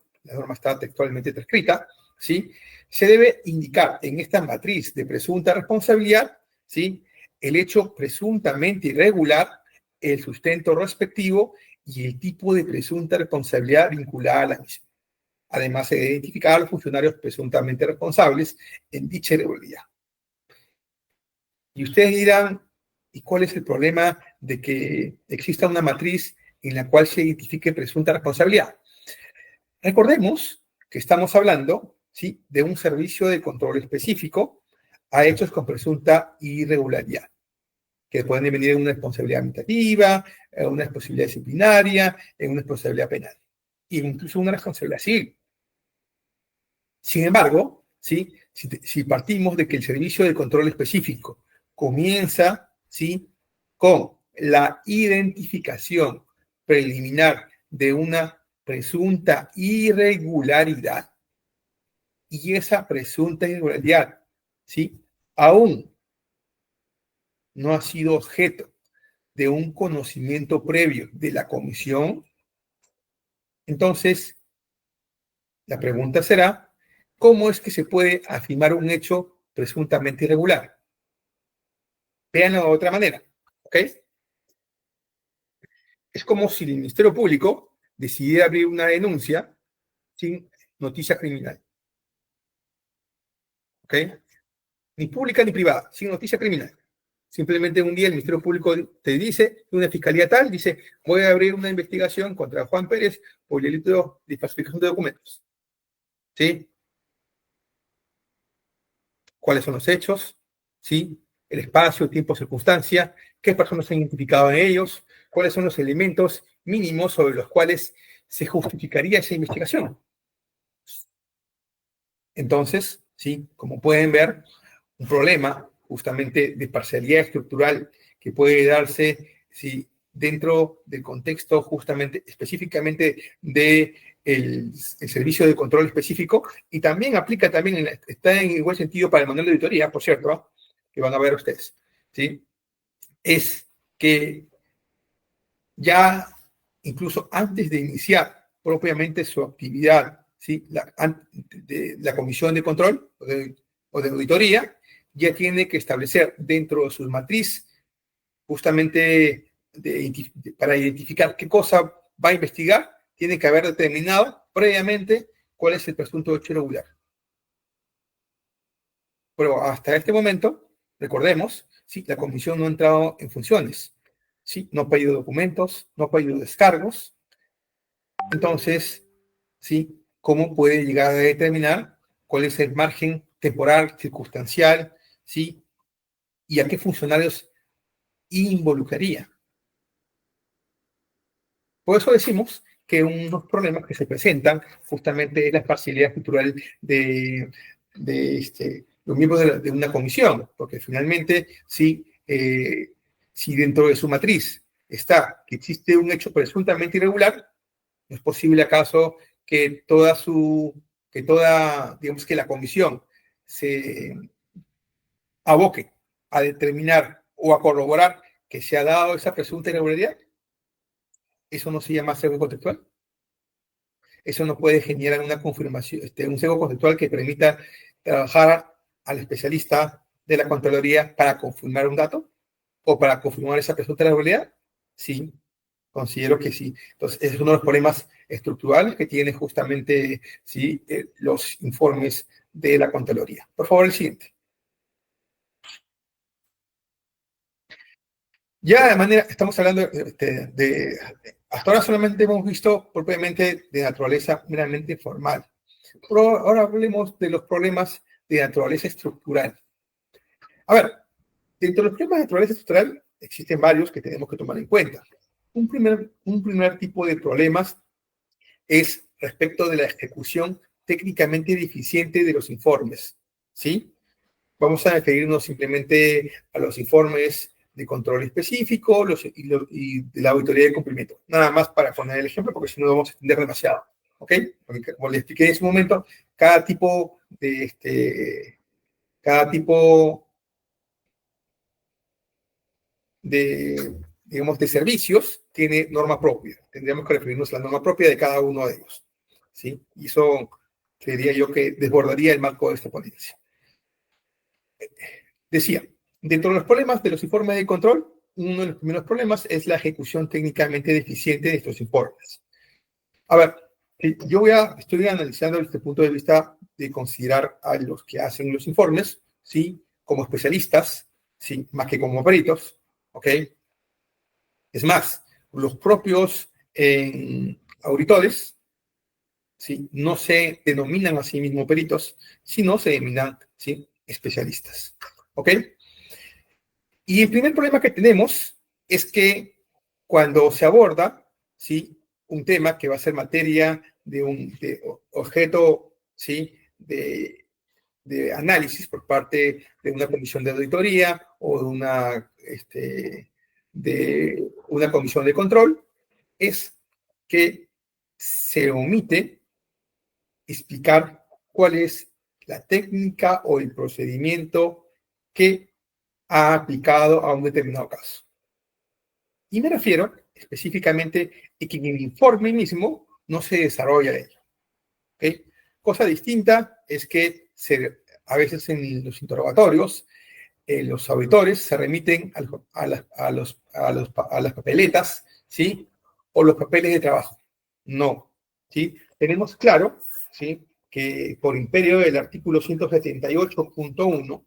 está textualmente transcrita, ¿sí?, se debe indicar en esta matriz de presunta responsabilidad, ¿sí?, el hecho presuntamente irregular, el sustento respectivo y el tipo de presunta responsabilidad vinculada a la misma. Además, se debe identificar a los funcionarios presuntamente responsables en dicha irregularidad. Y ustedes dirán, ¿y cuál es el problema de que exista una matriz en la cual se identifique presunta responsabilidad? Recordemos que estamos hablando, ¿sí?, de un servicio de control específico a hechos con presunta irregularidad, que pueden venir en una responsabilidad administrativa, en una responsabilidad disciplinaria, en una responsabilidad penal, e incluso una responsabilidad civil. Sin embargo, ¿sí?, si partimos de que el servicio de control específico comienza, ¿sí?, con la identificación preliminar de una presunta irregularidad, y esa presunta irregularidad, ¿sí?, aún no ha sido objeto de un conocimiento previo de la comisión, entonces la pregunta será, ¿cómo es que se puede afirmar un hecho presuntamente irregular? Véanlo de otra manera, ¿ok? Es como si el Ministerio Público decidiera abrir una denuncia sin noticia criminal, ¿ok? Ni pública ni privada, sin noticia criminal. Simplemente un día el Ministerio Público te dice, una fiscalía tal, dice, voy a abrir una investigación contra Juan Pérez por el delito de falsificación de documentos. ¿Sí? ¿Cuáles son los hechos? ¿Sí? El espacio, tiempo, circunstancia, qué personas se han identificado en ellos, cuáles son los elementos mínimos sobre los cuales se justificaría esa investigación. Entonces, ¿sí?, como pueden ver, un problema justamente de parcialidad estructural que puede darse, ¿sí?, dentro del contexto justamente, específicamente de el servicio de control específico, y también aplica también, está en igual sentido para el manual de auditoría, por cierto, ¿no?, que van a ver ustedes, ¿sí?, es que ya incluso antes de iniciar propiamente su actividad, ¿sí? La comisión de control o de auditoría, ya tiene que establecer dentro de su matriz justamente para identificar qué cosa va a investigar, tiene que haber determinado previamente cuál es el presunto hecho irregular. Pero hasta este momento, recordemos, ¿sí? La comisión no ha entrado en funciones, ¿sí? No ha pedido documentos, no ha pedido descargos. Entonces, ¿sí? ¿Cómo puede llegar a determinar cuál es el margen temporal, circunstancial, ¿sí? Y a qué funcionarios involucraría? Por eso decimos que unos problemas que se presentan justamente es la parcialidad cultural de los miembros de una comisión, porque finalmente si dentro de su matriz está que existe un hecho presuntamente irregular, ¿no es posible acaso que digamos que la comisión se aboque a determinar o a corroborar que se ha dado esa presunta irregularidad? ¿Eso no se llama sesgo contextual? Eso no puede generar una confirmación, un sesgo conceptual que permita trabajar al especialista de la Contraloría para confirmar un dato o para confirmar esa presunta irregularidad. Sí, considero que sí. Entonces, ese es uno de los problemas estructurales que tiene justamente sí, los informes de la Contraloría. Por favor, el siguiente. Ya de manera, estamos hablando hasta ahora solamente hemos visto propiamente de naturaleza meramente formal. Pero ahora hablemos de los problemas de naturaleza estructural. A ver, dentro de los problemas de naturaleza estructural existen varios que tenemos que tomar en cuenta. Un primer tipo de problemas es respecto de la ejecución técnicamente deficiente de los informes, ¿sí? Vamos a referirnos simplemente a los informes de control específico y de la auditoría de cumplimiento. Nada más para poner el ejemplo, porque si no vamos a extender demasiado. ¿Ok? Porque, como les expliqué en ese momento, cada tipo digamos, de servicios tiene norma propia. Tendríamos que referirnos a la norma propia de cada uno de ellos. ¿Sí? Y eso creería yo que desbordaría el marco de esta ponencia. Decía, dentro de los problemas de los informes de control, uno de los primeros problemas es la ejecución técnicamente deficiente de estos informes. A ver, estoy analizando desde el punto de vista de considerar a los que hacen los informes, ¿sí? Como especialistas, ¿sí? Más que como peritos, ¿ok? Es más, los propios auditores, ¿sí? No se denominan a sí mismos peritos, sino se denominan, ¿sí? Especialistas, ¿ok? Y el primer problema que tenemos es que cuando se aborda, ¿sí? Un tema que va a ser materia de objeto, ¿sí? De análisis por parte de una comisión de auditoría o de una comisión de control, es que se omite explicar cuál es la técnica o el procedimiento que ha aplicado a un determinado caso. Y me refiero específicamente a que en el informe mismo no se desarrolla ello. ¿Okay? Cosa distinta es que a veces en los interrogatorios los auditores se remiten a las papeletas, ¿sí? O los papeles de trabajo. No, ¿sí? Tenemos claro, ¿sí? Que por imperio del artículo 178.1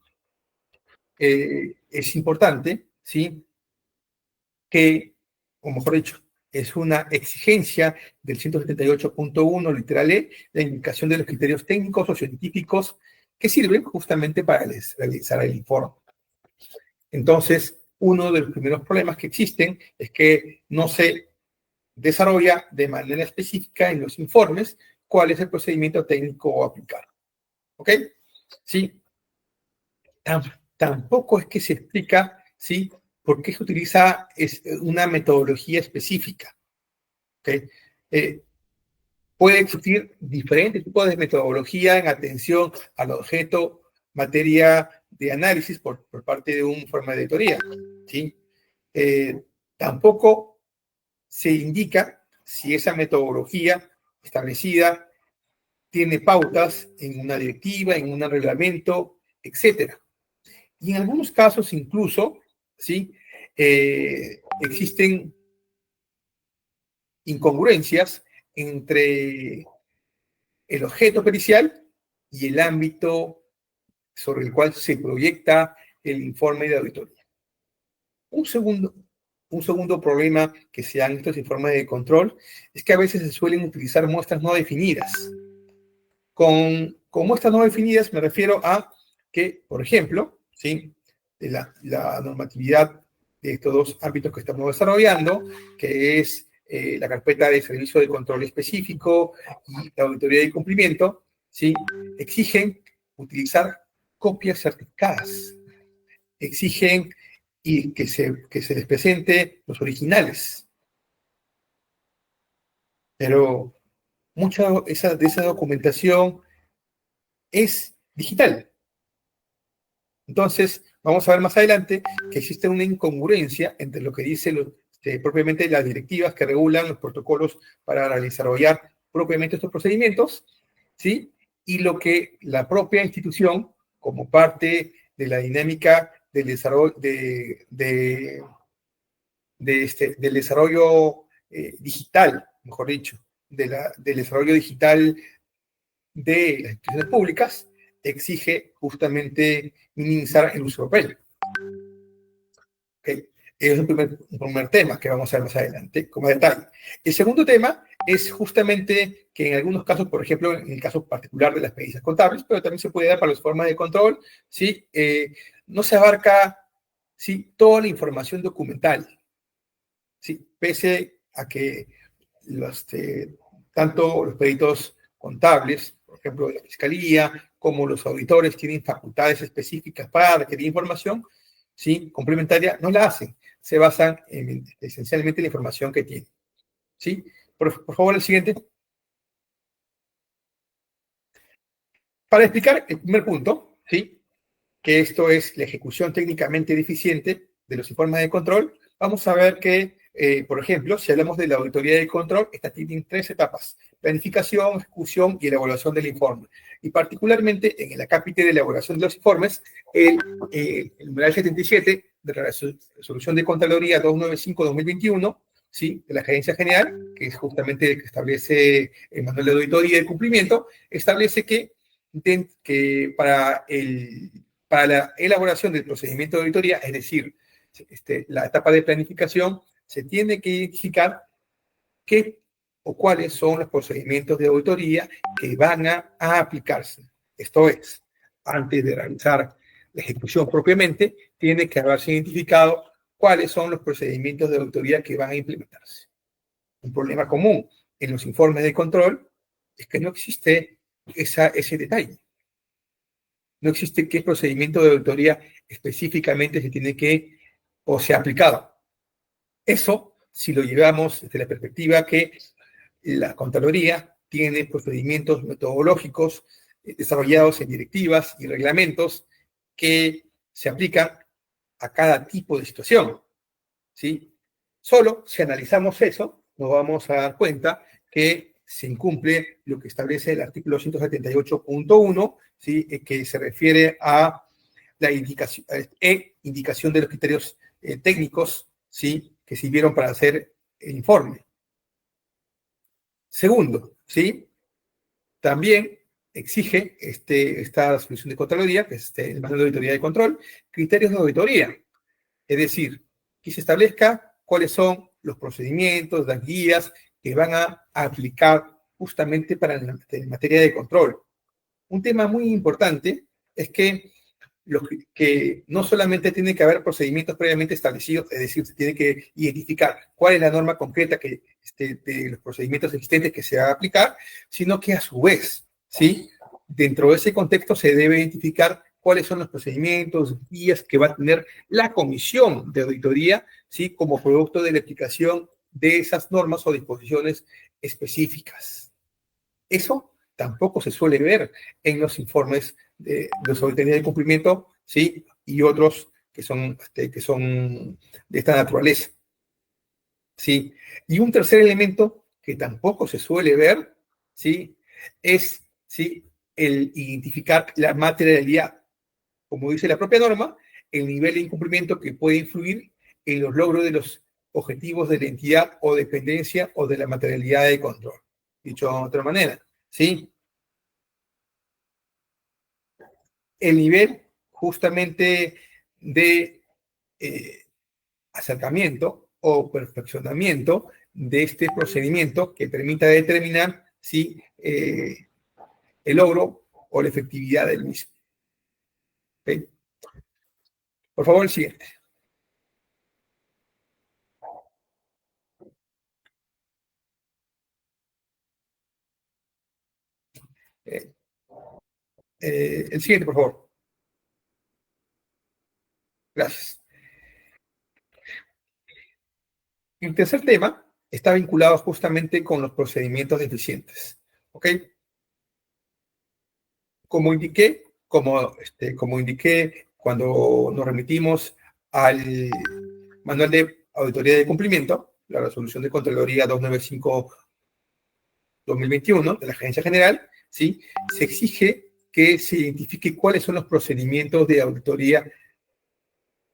es importante, ¿sí? Que, o mejor dicho, es una exigencia del 178.1, literal E, la indicación de los criterios técnicos o científicos que sirven justamente para realizar el informe. Entonces, uno de los primeros problemas que existen es que no se desarrolla de manera específica en los informes cuál es el procedimiento técnico a aplicar. ¿Ok? Sí. Tampoco es que se explica, ¿sí? ¿Por qué se utiliza una metodología específica? ¿Okay? Puede existir diferentes tipos de metodología en atención al objeto, materia de análisis por parte de un informe de auditoría. ¿Sí? Tampoco se indica si esa metodología establecida tiene pautas en una directiva, en un reglamento, etcétera. Y en algunos casos incluso, ¿sí? Existen incongruencias entre el objeto pericial y el ámbito sobre el cual se proyecta el informe de auditoría. Un segundo problema que se dan estos informes de control es que a veces se suelen utilizar muestras no definidas. Con muestras no definidas me refiero a que, por ejemplo, ¿sí? La normatividad de estos dos ámbitos que estamos desarrollando, que es la carpeta de servicio de control específico y la auditoría de cumplimiento, ¿sí? Exigen utilizar copias certificadas, exigen y que se les presente los originales. Pero mucha de esa documentación es digital. Entonces, vamos a ver más adelante que existe una incongruencia entre lo que dice propiamente las directivas que regulan los protocolos para desarrollar propiamente estos procedimientos, ¿sí? Y lo que la propia institución, como parte de la dinámica del desarrollo, del desarrollo digital, mejor dicho, del desarrollo digital de las instituciones públicas, exige justamente minimizar el uso de papel. ¿Okay? Es un primer tema que vamos a ver más adelante, como detalle. El segundo tema es justamente que en algunos casos, por ejemplo, en el caso particular de las pericias contables, pero también se puede dar para las formas de control, ¿sí? No se abarca, ¿sí?, toda la información documental, ¿sí? Pese a que tanto los peritos contables, por ejemplo, de la Fiscalía, como los auditores tienen facultades específicas para requerir información, ¿sí?, complementaria, no la hacen. Se basan esencialmente en la información que tienen. ¿Sí? Por favor, el siguiente. Para explicar el primer punto, ¿sí?, que esto es la ejecución técnicamente deficiente de los informes de control, vamos a ver que, por ejemplo, si hablamos de la auditoría de control, esta tiene 3 etapas: planificación, ejecución y la evaluación del informe. Y particularmente en el acápite de elaboración de los informes, el numeral 77 de la resolución de Contraloría 295-2021, ¿sí?, de la Gerencia General, que es justamente el que establece el manual de auditoría y de cumplimiento, establece que para la elaboración del procedimiento de auditoría, es decir, la etapa de planificación, se tiene que identificar qué o cuáles son los procedimientos de auditoría que van a aplicarse. Esto es, antes de realizar la ejecución propiamente, tiene que haberse identificado cuáles son los procedimientos de auditoría que van a implementarse. Un problema común en los informes de control es que no existe ese detalle. No existe qué procedimiento de auditoría específicamente se tiene que o se ha aplicado. Eso, si lo llevamos desde la perspectiva que la Contraloría tiene procedimientos metodológicos desarrollados en directivas y reglamentos que se aplican a cada tipo de situación, ¿sí? Solo si analizamos eso, nos vamos a dar cuenta que se incumple lo que establece el artículo 178.1, ¿sí?, que se refiere a la indicación de los criterios técnicos, ¿sí?, que sirvieron para hacer el informe. Segundo, ¿sí?, también exige esta resolución de Contraloría, que es el manual de auditoría de control, criterios de auditoría. Es decir, que se establezca cuáles son los procedimientos, las guías que van a aplicar justamente para la materia de control. Un tema muy importante es que no solamente tiene que haber procedimientos previamente establecidos, es decir, se tiene que identificar cuál es la norma concreta de los procedimientos existentes que se va a aplicar, sino que a su vez, ¿sí?, dentro de ese contexto se debe identificar cuáles son los procedimientos, guías que va a tener la comisión de auditoría, ¿sí?, como producto de la aplicación de esas normas o disposiciones específicas. Eso tampoco se suele ver en los informes de los auditorías de cumplimiento, ¿sí?, y otros que son de esta naturaleza, ¿sí? Y un tercer elemento que tampoco se suele ver, ¿sí? Es, ¿sí?, el identificar la materialidad, como dice la propia norma, el nivel de incumplimiento que puede influir en los logros de los objetivos de la entidad o dependencia o de la materialidad de control. Dicho de otra manera, ¿sí? El nivel justamente de acercamiento o perfeccionamiento de este procedimiento que permita determinar si el logro o la efectividad del mismo. ¿Okay? Por favor, el siguiente. Eh, el siguiente, por favor. Gracias. El tercer tema está vinculado justamente con los procedimientos deficientes. ¿Ok? Como indiqué, como indiqué cuando nos remitimos al manual de auditoría de cumplimiento, la resolución de Contraloría 295-2021 de la Agencia General, ¿sí?, se exige que se identifique cuáles son los procedimientos de auditoría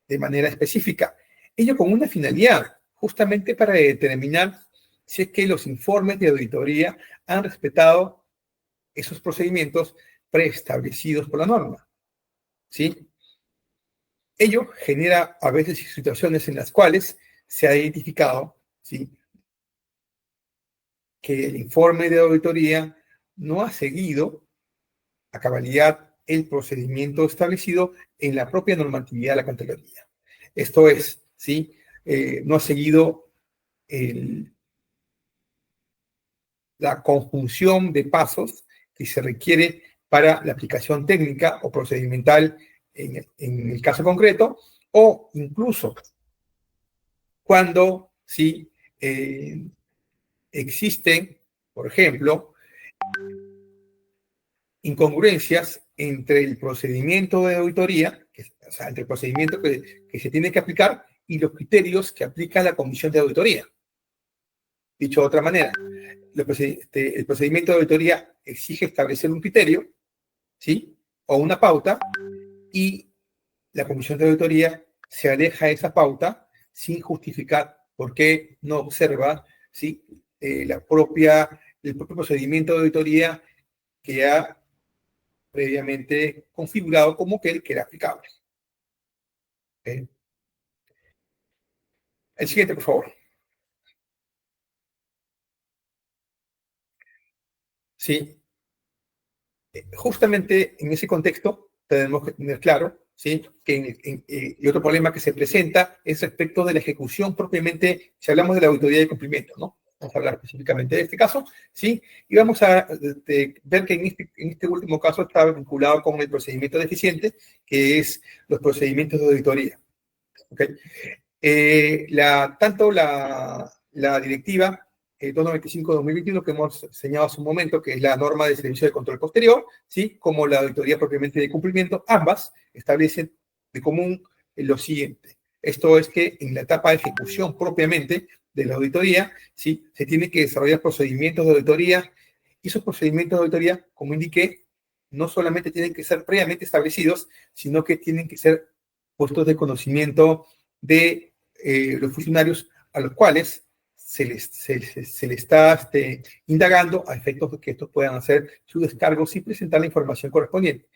de manera específica. Ello con una finalidad, justamente para determinar si es que los informes de auditoría han respetado esos procedimientos preestablecidos por la norma, ¿sí? Ello genera a veces situaciones en las cuales se ha identificado, ¿sí?, que el informe de auditoría no ha seguido a cabalidad el procedimiento establecido en la propia normatividad de la Contraloría. Esto es, ¿sí?, no ha seguido la conjunción de pasos que se requiere para la aplicación técnica o procedimental en el caso concreto, o incluso cuando sí existen, por ejemplo, incongruencias entre el procedimiento de auditoría, o sea, entre el procedimiento que se tiene que aplicar y los criterios que aplica la comisión de auditoría. Dicho de otra manera, el procedimiento de auditoría exige establecer un criterio, ¿sí?, o una pauta, y la comisión de auditoría se aleja de esa pauta sin justificar por qué no observa, ¿sí?, el propio procedimiento de auditoría que ha previamente configurado como que era aplicable. ¿Okay? El siguiente, por favor. Sí, justamente en ese contexto tenemos que tener claro, ¿sí?, que y otro problema que se presenta es respecto de la ejecución propiamente, si hablamos de la auditoría de cumplimiento, ¿no? Vamos a hablar específicamente de este caso, ¿sí? Y vamos a ver que en este último caso está vinculado con el procedimiento deficiente, que es los procedimientos de auditoría. ¿Okay? Tanto la directiva 295-2021 que hemos señalado hace un momento, que es la norma de servicio de control posterior, ¿sí?, como la auditoría propiamente de cumplimiento, ambas establecen de común lo siguiente. Esto es que en la etapa de ejecución propiamente de la auditoría, ¿sí?, se tienen que desarrollar procedimientos de auditoría, y esos procedimientos de auditoría, como indiqué, no solamente tienen que ser previamente establecidos, sino que tienen que ser puestos de conocimiento de los funcionarios a los cuales se le está indagando a efectos de que estos puedan hacer su descargo sin presentar la información correspondiente.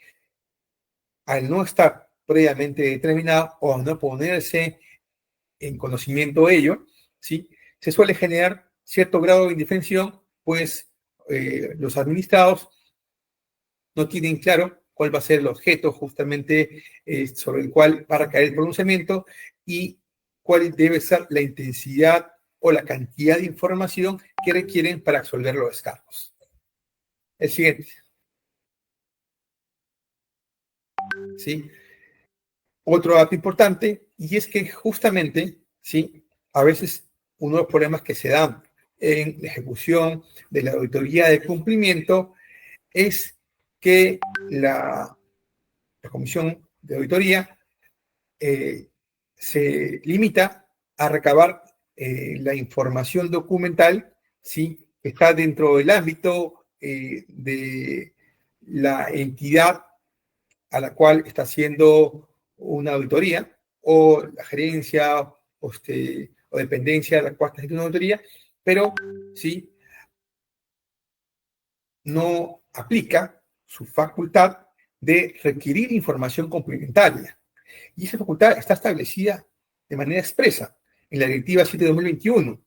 Al no estar previamente determinado o no ponerse en conocimiento de ello, ¿sí?, se suele generar cierto grado de indefensión, pues los administrados no tienen claro cuál va a ser el objeto justamente sobre el cual va a recaer el pronunciamiento y cuál debe ser la intensidad o la cantidad de información que requieren para absolver los descargos. El siguiente. ¿Sí? Otro dato importante, y es que justamente, ¿sí?, a veces uno de los problemas que se dan en la ejecución de la auditoría de cumplimiento es que la comisión de auditoría se limita a recabar la información documental, ¿sí?, está dentro del ámbito de la entidad a la cual está haciendo una auditoría, o la gerencia o dependencia a la cual está haciendo una auditoría, pero sí no aplica su facultad de requerir información complementaria. Y esa facultad está establecida de manera expresa en la Directiva 7 de 2021.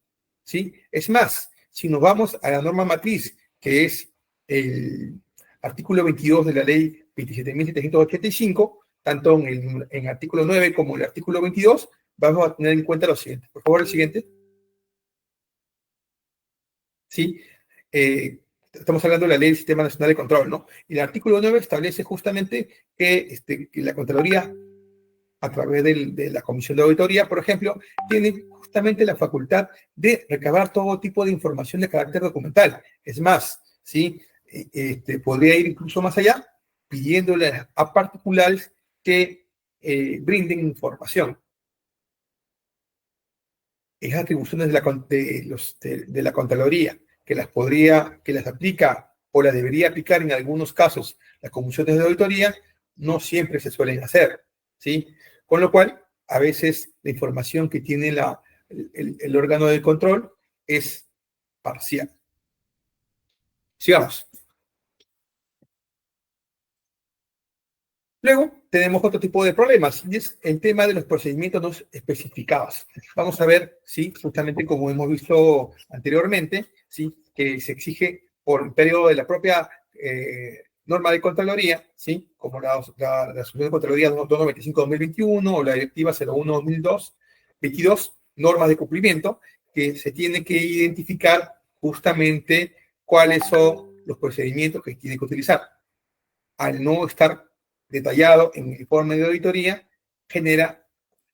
¿Sí? Es más, si nos vamos a la norma matriz, que es el artículo 22 de la ley 27.785, tanto en el artículo 9 como en el artículo 22, vamos a tener en cuenta lo siguiente. Por favor, el siguiente. ¿Sí? Estamos hablando de la Ley del Sistema Nacional de Control, ¿no? Y el artículo 9 establece justamente que la Contraloría, a través de la Comisión de Auditoría, por ejemplo, tiene justamente la facultad de recabar todo tipo de información de carácter documental. Es más, ¿sí? Podría ir incluso más allá, pidiéndole a particulares que brinden información. Es atribuciones de la Contraloría, que las aplica o las debería aplicar en algunos casos las comisiones de auditoría, no siempre se suelen hacer, ¿sí? Con lo cual, a veces la información que tiene el órgano de control es parcial. Sigamos. Luego tenemos otro tipo de problemas, y es el tema de los procedimientos no especificados. Vamos a ver, sí, justamente como hemos visto anteriormente, sí, que se exige por el periodo de la propia norma de Contraloría, sí, como la Asunción de Contraloría 295-2021 o la Directiva 01-2022, normas de cumplimiento, que se tiene que identificar justamente cuáles son los procedimientos que tiene que utilizar. Al no estar detallado en el informe de auditoría, genera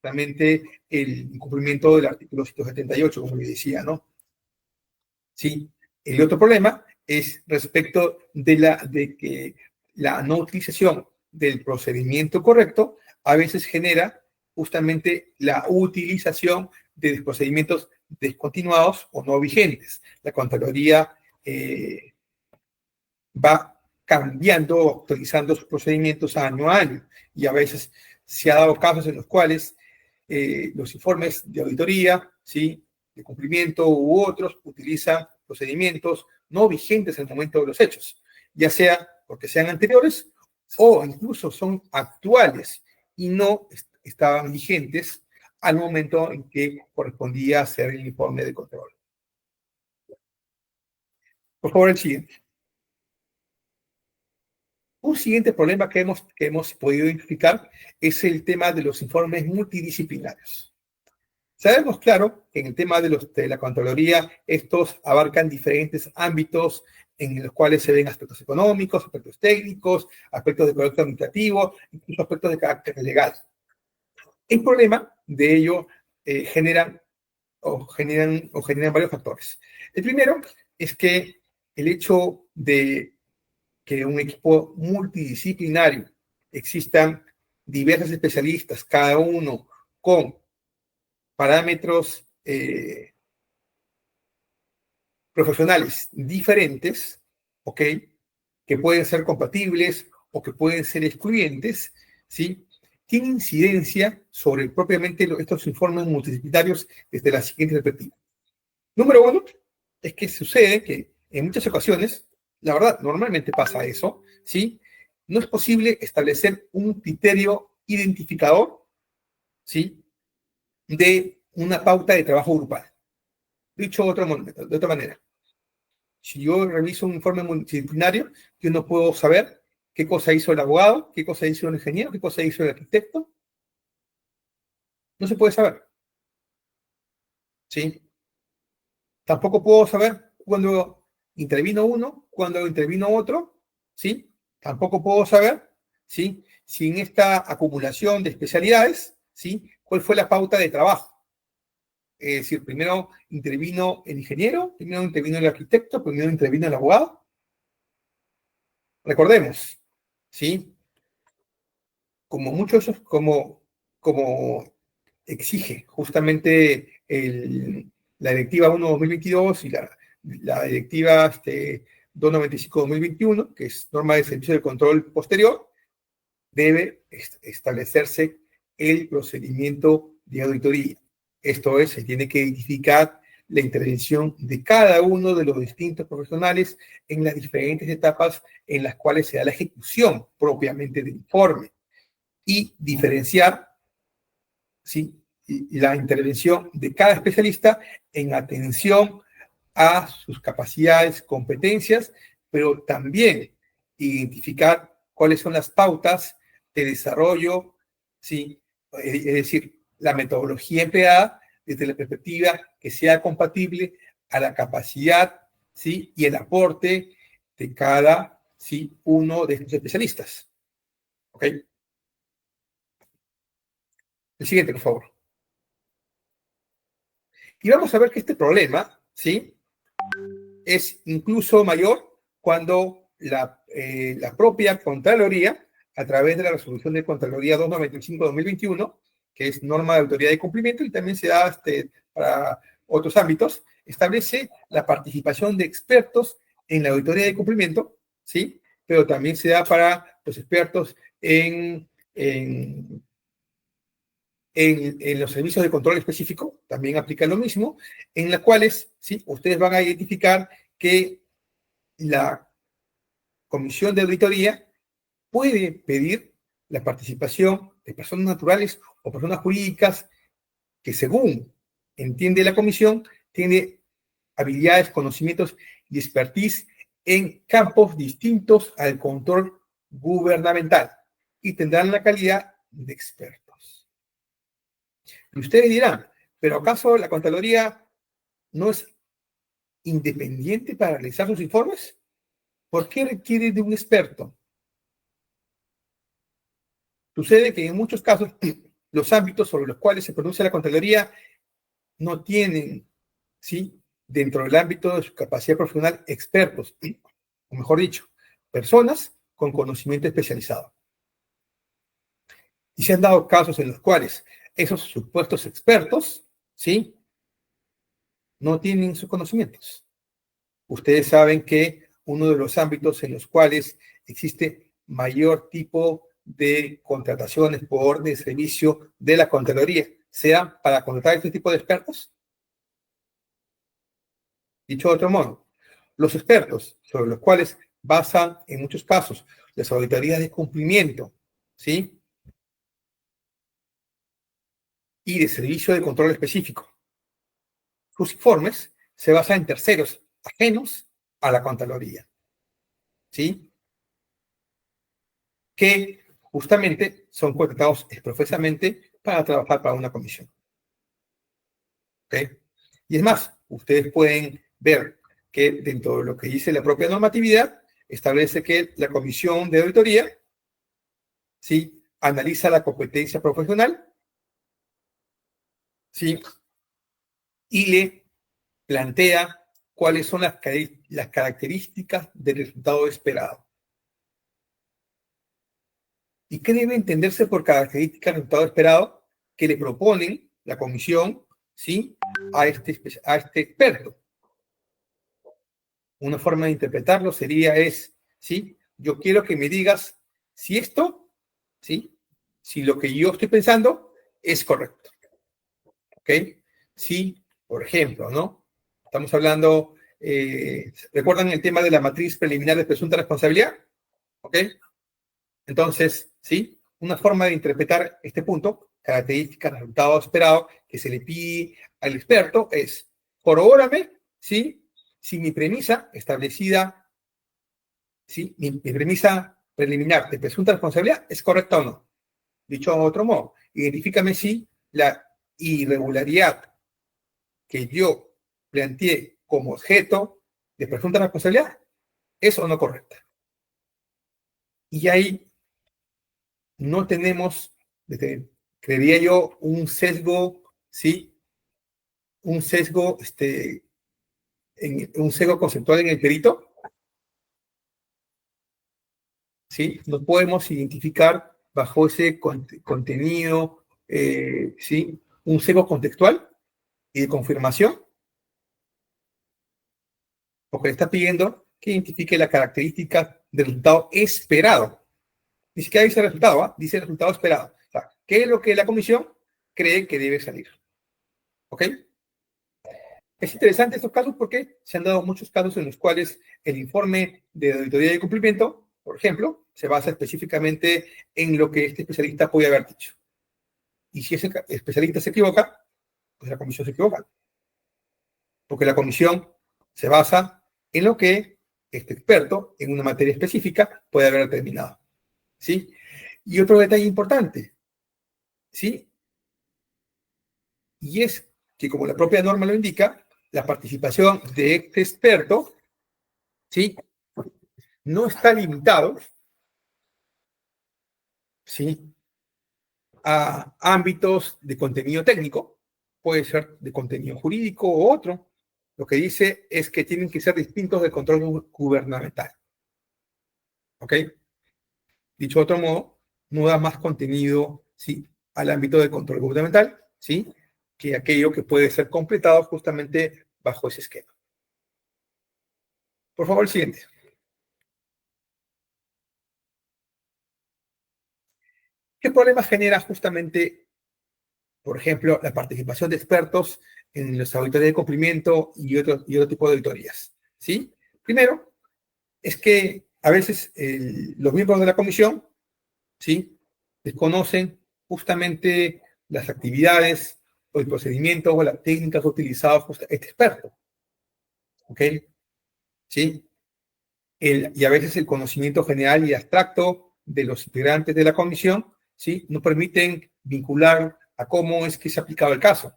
realmente el incumplimiento del artículo 178, como le decía, ¿no? Sí. El otro problema es respecto de que la no utilización del procedimiento correcto a veces genera justamente la utilización de procedimientos descontinuados o no vigentes. La Contraloría va cambiando o actualizando sus procedimientos año a año. Y a veces se ha dado casos en los cuales los informes de auditoría, ¿sí?, de cumplimiento u otros, utilizan procedimientos no vigentes en el momento de los hechos, ya sea porque sean anteriores o incluso son actuales y no estaban vigentes al momento en que correspondía hacer el informe de control. Por favor, el siguiente. Un siguiente problema que hemos podido identificar es el tema de los informes multidisciplinarios. Sabemos, claro, que en el tema de la Contraloría, estos abarcan diferentes ámbitos en los cuales se ven aspectos económicos, aspectos técnicos, aspectos de carácter administrativo, incluso aspectos de carácter legal. El problema de ello generan varios factores. El primero es que el hecho de que un equipo multidisciplinario existan diversos especialistas, cada uno con parámetros profesionales diferentes, ¿ok? Que pueden ser compatibles o que pueden ser excluyentes, ¿sí? Tiene incidencia sobre propiamente estos informes multidisciplinarios desde la siguiente perspectiva. Número uno, es que sucede que en muchas ocasiones, la verdad, normalmente pasa eso, ¿sí? No es posible establecer un criterio identificador, ¿sí?, de una pauta de trabajo grupal. Dicho de otra manera, si yo reviso un informe multidisciplinario, yo no puedo saber qué cosa hizo el abogado, qué cosa hizo el ingeniero, qué cosa hizo el arquitecto. No se puede saber, ¿sí? Tampoco puedo saber cuándo intervino uno, cuándo intervino otro, ¿sí? Tampoco puedo saber, ¿sí?, si en esta acumulación de especialidades, ¿sí?, cuál fue la pauta de trabajo. Es decir, primero intervino el ingeniero, primero intervino el arquitecto, primero intervino el abogado. Recordemos, ¿sí?, como exige justamente la Directiva 1-2022 y la la directiva 295/2021, que es norma de servicio de control posterior, debe establecerse el procedimiento de auditoría. Esto es, se tiene que identificar la intervención de cada uno de los distintos profesionales en las diferentes etapas en las cuales se da la ejecución propiamente del informe y diferenciar, ¿sí?, la intervención de cada especialista en atención a sus capacidades, competencias, pero también identificar cuáles son las pautas de desarrollo, ¿sí? Es decir, la metodología empleada desde la perspectiva que sea compatible a la capacidad, ¿sí?, y el aporte de cada, ¿sí?, uno de estos especialistas. ¿Ok? El siguiente, por favor. Y vamos a ver que este problema, ¿sí?, es incluso mayor cuando la propia Contraloría, a través de la resolución de Contraloría 295/2021, que es norma de autoridad de cumplimiento y también se da para otros ámbitos, establece la participación de expertos en la auditoría de cumplimiento, ¿sí? Pero también se da para los expertos en los servicios de control específico, también aplica lo mismo, en las cuales, ¿sí?, ustedes van a identificar que la comisión de auditoría puede pedir la participación de personas naturales o personas jurídicas que, según entiende la comisión, tiene habilidades, conocimientos y expertise en campos distintos al control gubernamental y tendrán la calidad de expertos. Y ustedes dirán, ¿pero acaso la Contraloría no es independiente para realizar sus informes? ¿Por qué requiere de un experto? Sucede que en muchos casos los ámbitos sobre los cuales se pronuncia la Contraloría no tienen, ¿sí?, dentro del ámbito de su capacidad profesional, expertos, o mejor dicho, personas con conocimiento especializado. Y se han dado casos en los cuales esos supuestos expertos, ¿sí?, no tienen sus conocimientos. Ustedes saben que uno de los ámbitos en los cuales existe mayor tipo de contrataciones por orden de servicio de la Contraloría, sea para contratar este tipo de expertos. Dicho de otro modo, los expertos sobre los cuales basan en muchos casos las auditorías de cumplimiento, ¿sí?, y de servicio de control específico, sus informes se basan en terceros ajenos a la Contraloría, ¿sí?, que justamente son contratados exprofesamente para trabajar para una comisión. ¿Ok? Y es más, ustedes pueden ver que dentro de lo que dice la propia normatividad, establece que la comisión de auditoría, ¿sí?, analiza la competencia profesional, ¿sí?, y le plantea cuáles son las características del resultado esperado. ¿Y qué debe entenderse por característica del resultado esperado? Que le proponen la comisión, ¿sí?, a este experto. Una forma de interpretarlo sería ¿sí?, yo quiero que me digas si esto, ¿sí?, si lo que yo estoy pensando es correcto. ¿Ok? Si, por ejemplo, ¿no?, estamos hablando, ¿recuerdan el tema de la matriz preliminar de presunta responsabilidad? ¿Ok? Entonces, ¿sí?, una forma de interpretar este punto, característica, resultado esperado, que se le pide al experto es, corrobórame, ¿sí?, si mi premisa establecida, ¿sí?, mi premisa preliminar de presunta responsabilidad es correcta o no. Dicho de otro modo, identifícame si la irregularidad que yo planteé como objeto de presunta responsabilidad es o no correcta. Y ahí no tenemos, creería yo, un sesgo, ¿sí?, un sesgo, un sesgo conceptual en el perito, ¿sí? No podemos identificar bajo ese contenido, ¿sí?, un sesgo contextual y de confirmación. porque le está pidiendo que identifique la característica del resultado esperado. Ni siquiera dice resultado, ¿ah? Dice resultado esperado. O sea, ¿qué es lo que la comisión cree que debe salir? ¿Ok? Es interesante estos casos porque se han dado muchos casos en los cuales el informe de auditoría de cumplimiento, por ejemplo, se basa específicamente en lo que este especialista puede haber dicho. Y si ese especialista se equivoca, pues la comisión se equivoca. Porque la comisión se basa en lo que este experto en una materia específica puede haber determinado. ¿Sí? Y otro detalle importante, ¿sí? Y es que, como la propia norma lo indica, la participación de este experto, ¿sí? No está limitado, ¿sí? A ámbitos de contenido técnico, puede ser de contenido jurídico o otro. Lo que dice es que tienen que ser distintos del control gubernamental. ¿Ok? Dicho de otro modo, no da más contenido, ¿sí? Al ámbito del control gubernamental, ¿sí? Que aquello que puede ser completado justamente bajo ese esquema. Por favor, el siguiente. ¿Qué problemas genera justamente, por ejemplo, la participación de expertos en los auditorías de cumplimiento y otro tipo de auditorías? ¿Sí? Primero, es que a veces los miembros de la comisión, ¿sí? Desconocen justamente las actividades o el procedimiento o las técnicas utilizadas por este experto. ¿Ok? ¿Sí? Y a veces el conocimiento general y abstracto de los integrantes de la comisión, ¿sí? No permiten vincular a cómo es que se ha aplicado el caso.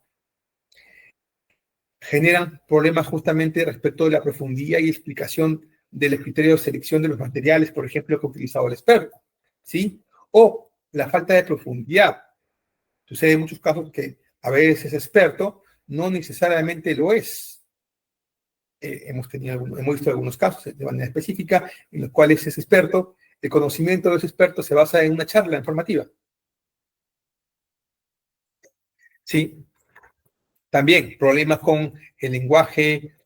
Generan problemas justamente respecto de la profundidad y explicación del criterio de selección de los materiales, por ejemplo, que ha utilizado el experto, ¿sí? O la falta de profundidad. Sucede en muchos casos que a veces es experto, no necesariamente lo es. Hemos visto algunos casos de manera específica en los cuales es experto, el conocimiento de ese experto se basa en una charla informativa. ¿Sí? También problemas con el lenguaje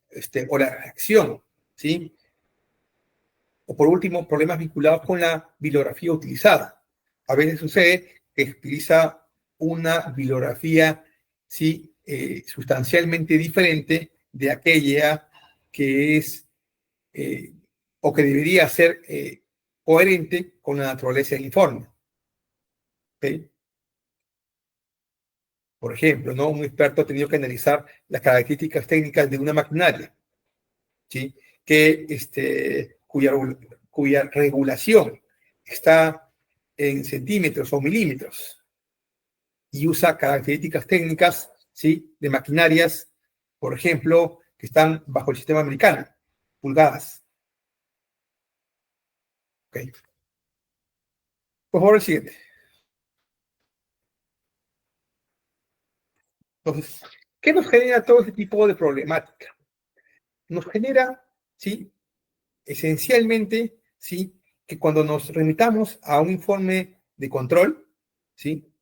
o la reacción, ¿sí? O por último, problemas vinculados con la bibliografía utilizada. A veces sucede que utiliza una bibliografía, ¿sí? Sustancialmente diferente de aquella que es o que debería ser coherente con la naturaleza del informe. ¿Okay? Por ejemplo, ¿no? Un experto ha tenido que analizar las características técnicas de una maquinaria, ¿sí? Cuya regulación está en centímetros o milímetros y usa características técnicas, ¿sí? De maquinarias, por ejemplo, que están bajo el sistema americano, pulgadas. ¿Okay? Por favor, el siguiente. Entonces, ¿qué nos genera todo este tipo de problemática? Nos genera, ¿sí? Esencialmente, ¿sí? Que cuando nos remitamos a un informe de control, ¿sí?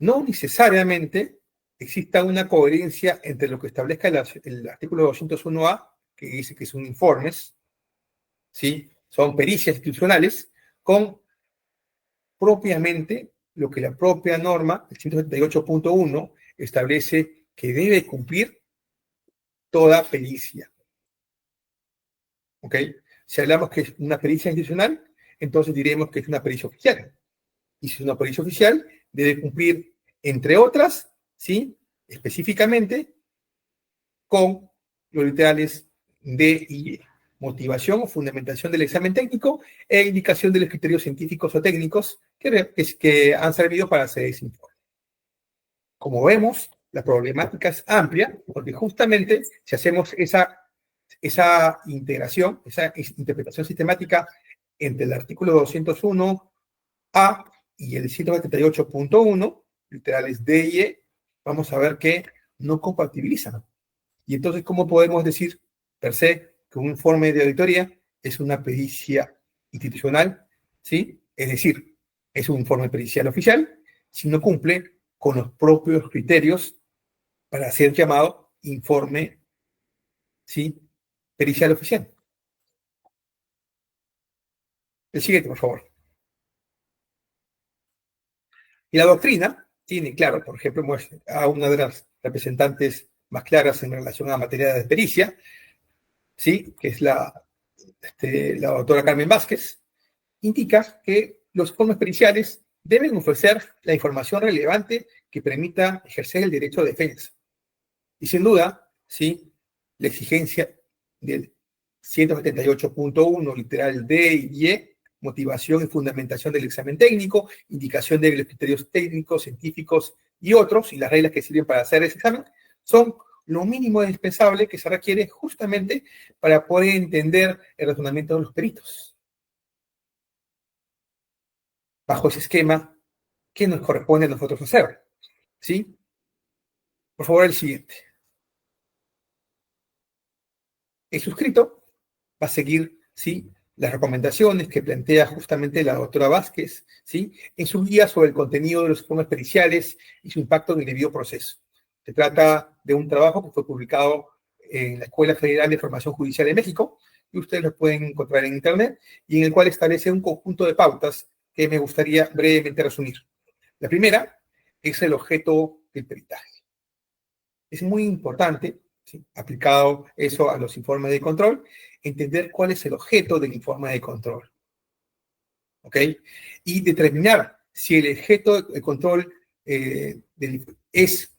No necesariamente exista una coherencia entre lo que establezca el artículo 201A, que dice que son informes, ¿sí? Son pericias institucionales, con propiamente lo que la propia norma, el 178.1, establece que debe cumplir toda pericia. ¿Ok? Si hablamos que es una pericia institucional, entonces diremos que es una pericia oficial. Y si es una pericia oficial, debe cumplir, entre otras, ¿sí? Específicamente, con los literales D y E. Motivación o fundamentación del examen técnico e indicación de los criterios científicos o técnicos que han servido para hacer ese informe. Como vemos, la problemática es amplia, porque justamente si hacemos esa integración, esa interpretación sistemática entre el artículo 201A y el 178.1, literales D y E, vamos a ver que no compatibilizan. Y entonces, ¿cómo podemos decir, per se, que un informe de auditoría es una pericia institucional? ¿Sí? Es decir, es un informe pericial oficial si no cumple con los propios criterios para ser llamado informe, ¿sí? pericial oficial. El siguiente, por favor. Y la doctrina tiene, claro, por ejemplo, a una de las representantes más claras en relación a materia de pericia, ¿sí? Que es la doctora Carmen Vázquez, indica que los informes periciales deben ofrecer la información relevante que permita ejercer el derecho de defensa. Y sin duda, ¿sí? La exigencia del 178.1, literal D y E, motivación y fundamentación del examen técnico, indicación de los criterios técnicos, científicos y otros, y las reglas que sirven para hacer ese examen, son lo mínimo indispensable que se requiere justamente para poder entender el razonamiento de los peritos. Bajo ese esquema, ¿qué nos corresponde a nosotros hacer? ¿Sí? Por favor, el siguiente. El suscrito va a seguir, ¿sí?, las recomendaciones que plantea justamente la doctora Vázquez, ¿sí?, en su guía sobre el contenido de los informes periciales y su impacto en el debido proceso. Se trata de un trabajo que fue publicado en la Escuela Federal de Formación Judicial de México, y ustedes lo pueden encontrar en Internet, y en el cual establece un conjunto de pautas que me gustaría brevemente resumir. La primera es el objeto del peritaje. Es muy importante, ¿sí?, aplicado eso a los informes de control, entender cuál es el objeto del informe de control. ¿Ok? Y determinar si el objeto de control es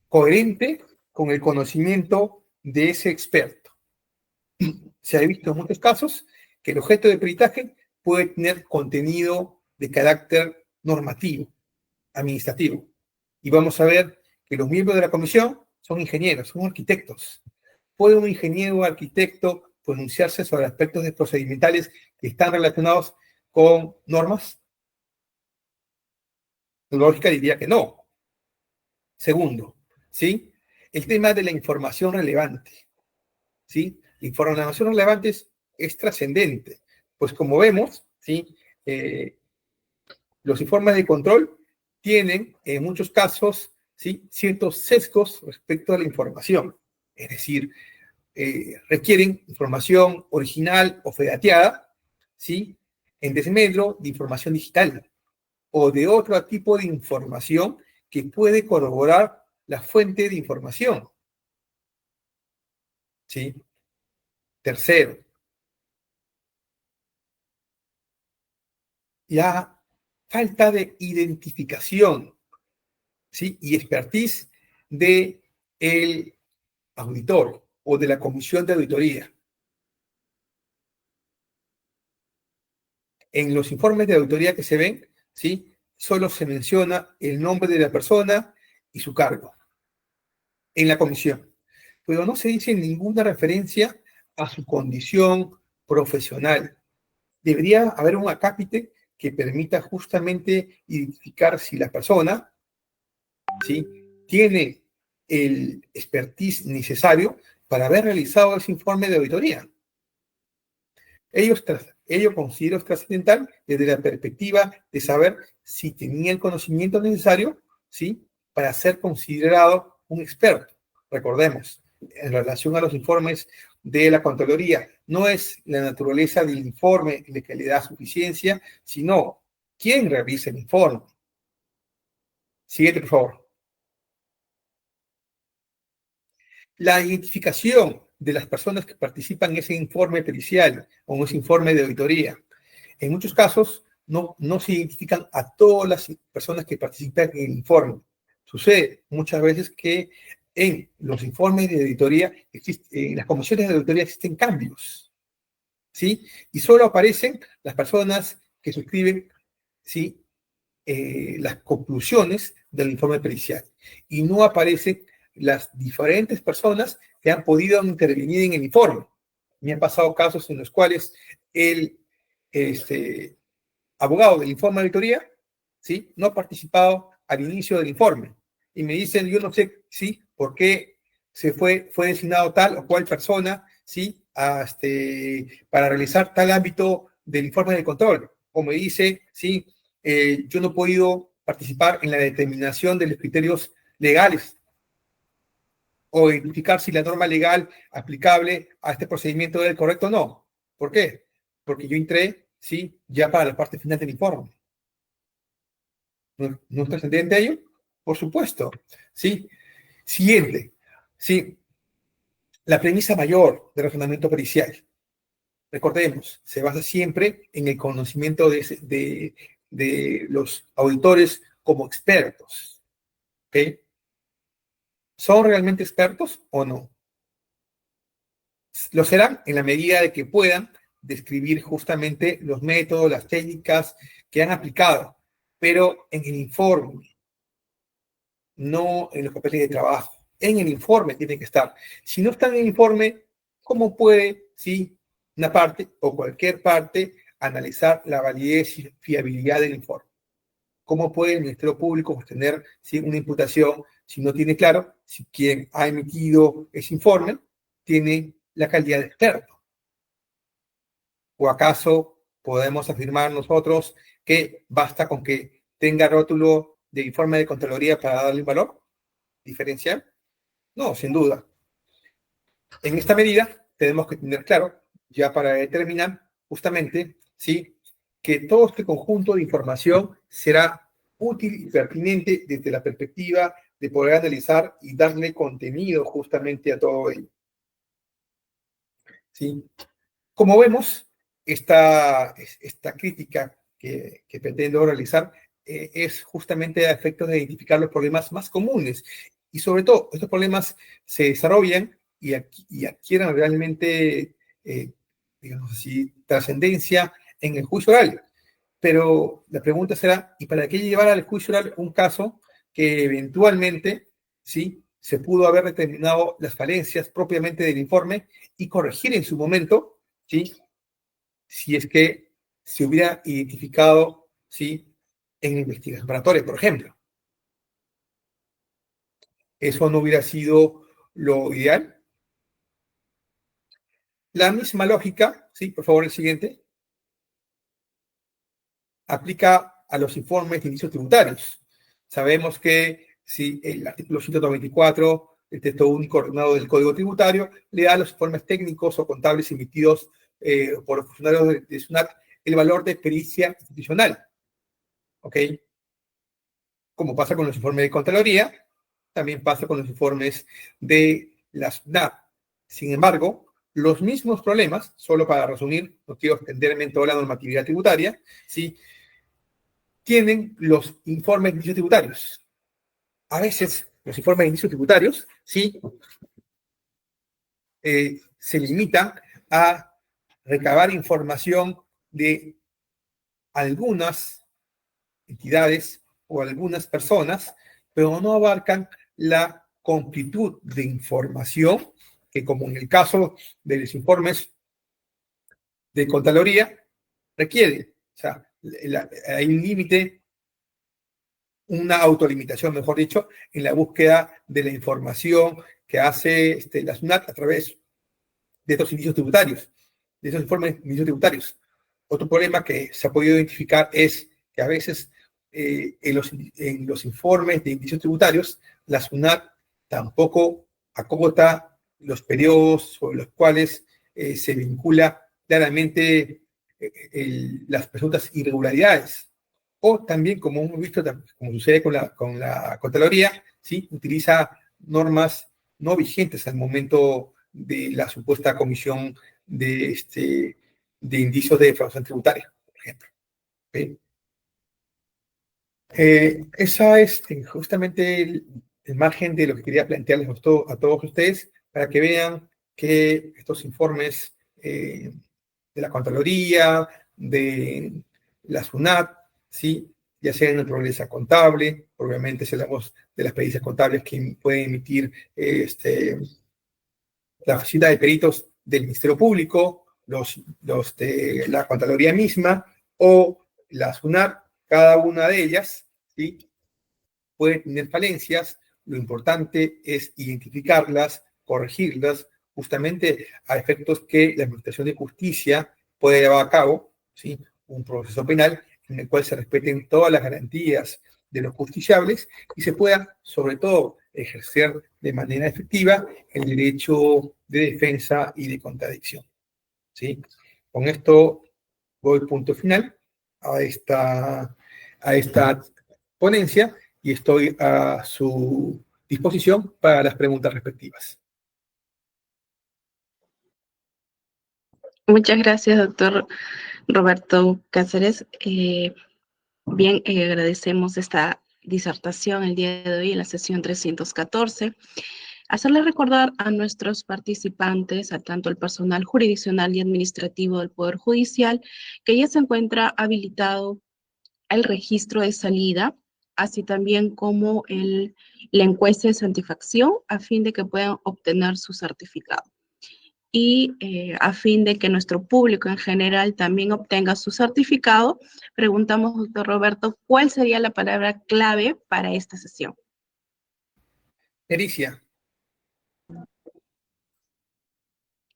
coherente con el conocimiento de ese experto. Se ha visto en muchos casos que el objeto de peritaje puede tener contenido de carácter normativo, administrativo. Y vamos a ver que los miembros de la comisión son ingenieros, son arquitectos. ¿Puede un ingeniero o arquitecto pronunciarse sobre aspectos procedimentales que están relacionados con normas? La lógica diría que no. Segundo, ¿sí?, el tema de la información relevante, ¿sí? La información relevante es trascendente, pues como vemos, ¿sí?, los informes de control tienen, en muchos casos, ¿sí?, ciertos sesgos respecto a la información. Es decir, requieren información original o fedateada, ¿sí?, en desmedro de información digital o de otro tipo de información que puede corroborar la fuente de información, ¿sí? Tercero, la falta de identificación, ¿sí?, y expertise del auditor o de la comisión de auditoría. En los informes de auditoría que se ven, ¿sí?, solo se menciona el nombre de la persona y su cargo en la comisión, pero no se dice ninguna referencia a su condición profesional. Debería haber un acápite que permita justamente identificar si la persona, ¿sí?, tiene el expertise necesario para haber realizado ese informe de auditoría. Ello considero trascendental desde la perspectiva de saber si tenía el conocimiento necesario, ¿sí?, para ser considerado un experto. Recordemos, en relación a los informes de la Contraloría, no es la naturaleza del informe el que le da suficiencia, sino quién revisa el informe. Siguiente, por favor. La identificación de las personas que participan en ese informe pericial o en ese informe de auditoría. En muchos casos no se identifican a todas las personas que participan en el informe. Sucede muchas veces que en los informes de auditoría, en las comisiones de auditoría existen cambios, ¿sí? Y solo aparecen las personas que suscriben, ¿sí?, las conclusiones del informe pericial. Y no aparecen las diferentes personas que han podido intervenir en el informe. Me han pasado casos en los cuales el abogado del informe de auditoría, ¿sí?, no ha participado al inicio del informe. Y me dicen, yo no sé, ¿sí?, por qué fue designado tal o cual persona, ¿sí?, para realizar tal ámbito del informe de control. O me dice, ¿sí?, yo no he podido participar en la determinación de los criterios legales o identificar si la norma legal aplicable a este procedimiento es correcta o no. ¿Por qué? Porque yo entré, ¿sí? Ya para la parte final del informe. ¿No es trascendente a ello? Por supuesto, ¿sí? Siguiente, ¿sí? La premisa mayor del razonamiento pericial. Recordemos, se basa siempre en el conocimiento de los auditores como expertos. ¿Ok? ¿Son realmente expertos o no? Lo serán en la medida de que puedan describir justamente los métodos, las técnicas que han aplicado, pero en el informe, no en los papeles de trabajo. En el informe tiene que estar. Si no está en el informe, ¿cómo puede, sí, una parte o cualquier parte analizar la validez y fiabilidad del informe? ¿Cómo puede el Ministerio Público sostener, ¿sí?, una imputación si no tiene claro si quien ha emitido ese informe tiene la calidad de experto? ¿O acaso podemos afirmar nosotros que basta con que tenga rótulo de informe de Contraloría para darle un valor diferencial? No, sin duda. En esta medida tenemos que tener claro, ya para determinar justamente, ¿sí?, que todo este conjunto de información será útil y pertinente desde la perspectiva de poder analizar y darle contenido justamente a todo ello. ¿Sí? Como vemos, esta crítica que pretendo realizar es justamente a efectos de identificar los problemas más comunes. Y sobre todo, estos problemas se desarrollan y adquieren realmente, digamos así, trascendencia en el juicio oral. Pero la pregunta será, ¿y para qué llevar al juicio oral un caso que eventualmente, sí, se pudo haber determinado las falencias propiamente del informe y corregir en su momento, sí, si es que se hubiera identificado, sí, en la investigación preparatoria, por ejemplo? ¿Eso no hubiera sido lo ideal? La misma lógica, sí, por favor, el siguiente, aplica a los informes de indicios tributarios. Sabemos que si el artículo 194, el texto único ordenado del Código Tributario, le da a los informes técnicos o contables emitidos por los funcionarios de SUNAT el valor de pericia institucional. ¿Ok? Como pasa con los informes de Contraloría, también pasa con los informes de la SUNAT. Sin embargo, los mismos problemas, solo para resumir, no quiero extenderme en toda la normatividad tributaria, ¿sí?, tienen los informes de indicios tributarios. A veces los informes de indicios tributarios, sí, se limitan a recabar información de algunas entidades o algunas personas, pero no abarcan la completud de información que, como en el caso de los informes de Contraloría, requiere. O sea, hay un límite, una autolimitación, mejor dicho, en la búsqueda de la información que hace la SUNAT a través de estos indicios tributarios, de esos informes de indicios tributarios. Otro problema que se ha podido identificar es que a veces en los informes de indicios tributarios, la SUNAT tampoco acota los periodos sobre los cuales se vincula claramente las presuntas irregularidades. O también, como hemos visto, como sucede con la Contraloría, ¿sí?, utiliza normas no vigentes al momento de la supuesta comisión de indicios de defraudación tributaria, por ejemplo. ¿Okay? Esa es justamente el margen de lo que quería plantearles a todos ustedes, para que vean que estos informes de la Contraloría, de la SUNAT, ¿sí?, ya sea en naturaleza contable, obviamente si hablamos de las pericias contables que pueden emitir la oficina de peritos del Ministerio Público, los de la Contraloría misma o la SUNAT, cada una de ellas, ¿sí?, puede tener falencias. Lo importante es identificarlas, corregirlas, justamente a efectos que la Administración de Justicia puede llevar a cabo, ¿sí?, un proceso penal en el cual se respeten todas las garantías de los justiciables y se pueda, sobre todo, ejercer de manera efectiva el derecho de defensa y de contradicción. ¿Sí? Con esto doy punto final a esta ponencia y estoy a su disposición para las preguntas respectivas. Muchas gracias, doctor Roberto Cáceres. Agradecemos esta disertación el día de hoy en la sesión 314. Hacerle recordar a nuestros participantes, a tanto el personal jurisdiccional y administrativo del Poder Judicial, que ya se encuentra habilitado el registro de salida, así también como la encuesta de satisfacción, a fin de que puedan obtener su certificado. Y a fin de que nuestro público en general también obtenga su certificado, preguntamos, doctor Roberto, ¿cuál sería la palabra clave para esta sesión? Pericia.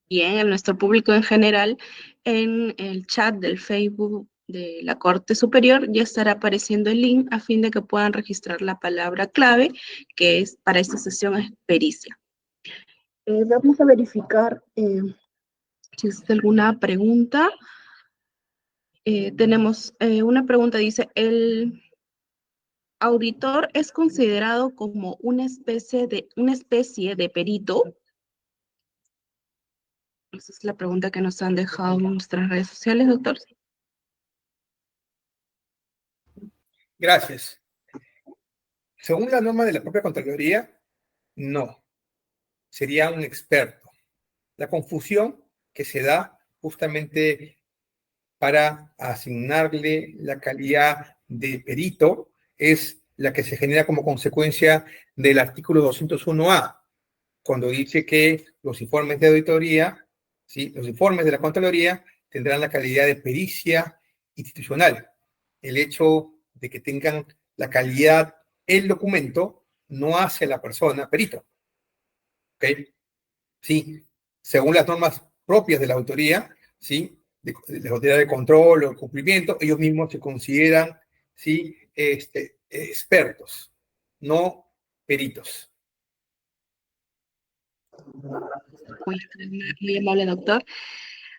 Bien, en nuestro público en general, en el chat del Facebook de la Corte Superior ya estará apareciendo el link a fin de que puedan registrar la palabra clave, que es para esta sesión es pericia. Vamos a verificar si existe alguna pregunta. Tenemos una pregunta, dice, ¿el auditor es considerado como una especie de perito? Esa es la pregunta que nos han dejado en nuestras redes sociales, doctor. Gracias. Según la norma de la propia Contraloría, no. Sería un experto. La confusión que se da justamente para asignarle la calidad de perito es la que se genera como consecuencia del artículo 201A, cuando dice que los informes de auditoría, ¿sí?, los informes de la Contraloría tendrán la calidad de pericia institucional. El hecho de que tengan la calidad el documento no hace a la persona perito. ¿Ok? Sí, según las normas propias de la auditoría, ¿sí?, de la autoridad de control o cumplimiento, ellos mismos se consideran, ¿sí?, expertos, no peritos. Muy amable, doctor.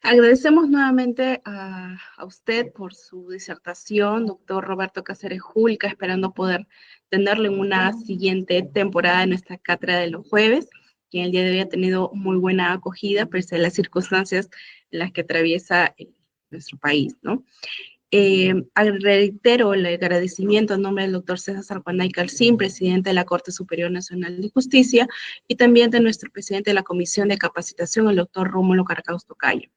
Agradecemos nuevamente a usted por su disertación, doctor Roberto Cáceres Julca, esperando poder tenerlo en una siguiente temporada de nuestra cátedra de los jueves, que en el día de hoy ha tenido muy buena acogida, pese a las circunstancias en las que atraviesa nuestro país, ¿no? Reitero el agradecimiento en nombre del doctor César Sarpanay Calcín, presidente de la Corte Superior Nacional de Justicia, y también de nuestro presidente de la Comisión de Capacitación, el doctor Rómulo Carcaus Tocayo.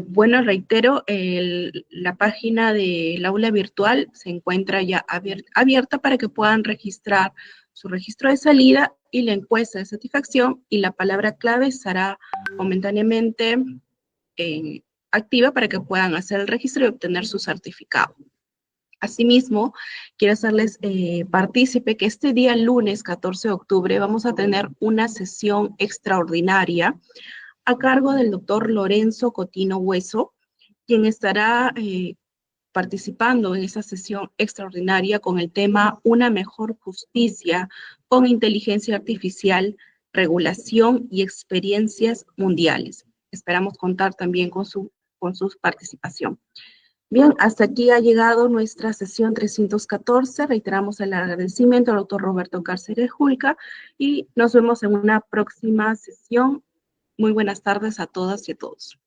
Bueno, reitero, la página del aula virtual se encuentra ya abierta para que puedan registrar su registro de salida y la encuesta de satisfacción, y la palabra clave estará momentáneamente activa para que puedan hacer el registro y obtener su certificado. Asimismo, quiero hacerles partícipe que este día lunes 14 de octubre vamos a tener una sesión extraordinaria a cargo del doctor Lorenzo Cotino Hueso, quien estará participando en esa sesión extraordinaria con el tema Una mejor justicia con inteligencia artificial, regulación y experiencias mundiales. Esperamos contar también con su participación. Bien, hasta aquí ha llegado nuestra sesión 314. Reiteramos el agradecimiento al doctor Roberto Cáceres Julca y nos vemos en una próxima sesión. Muy buenas tardes a todas y a todos.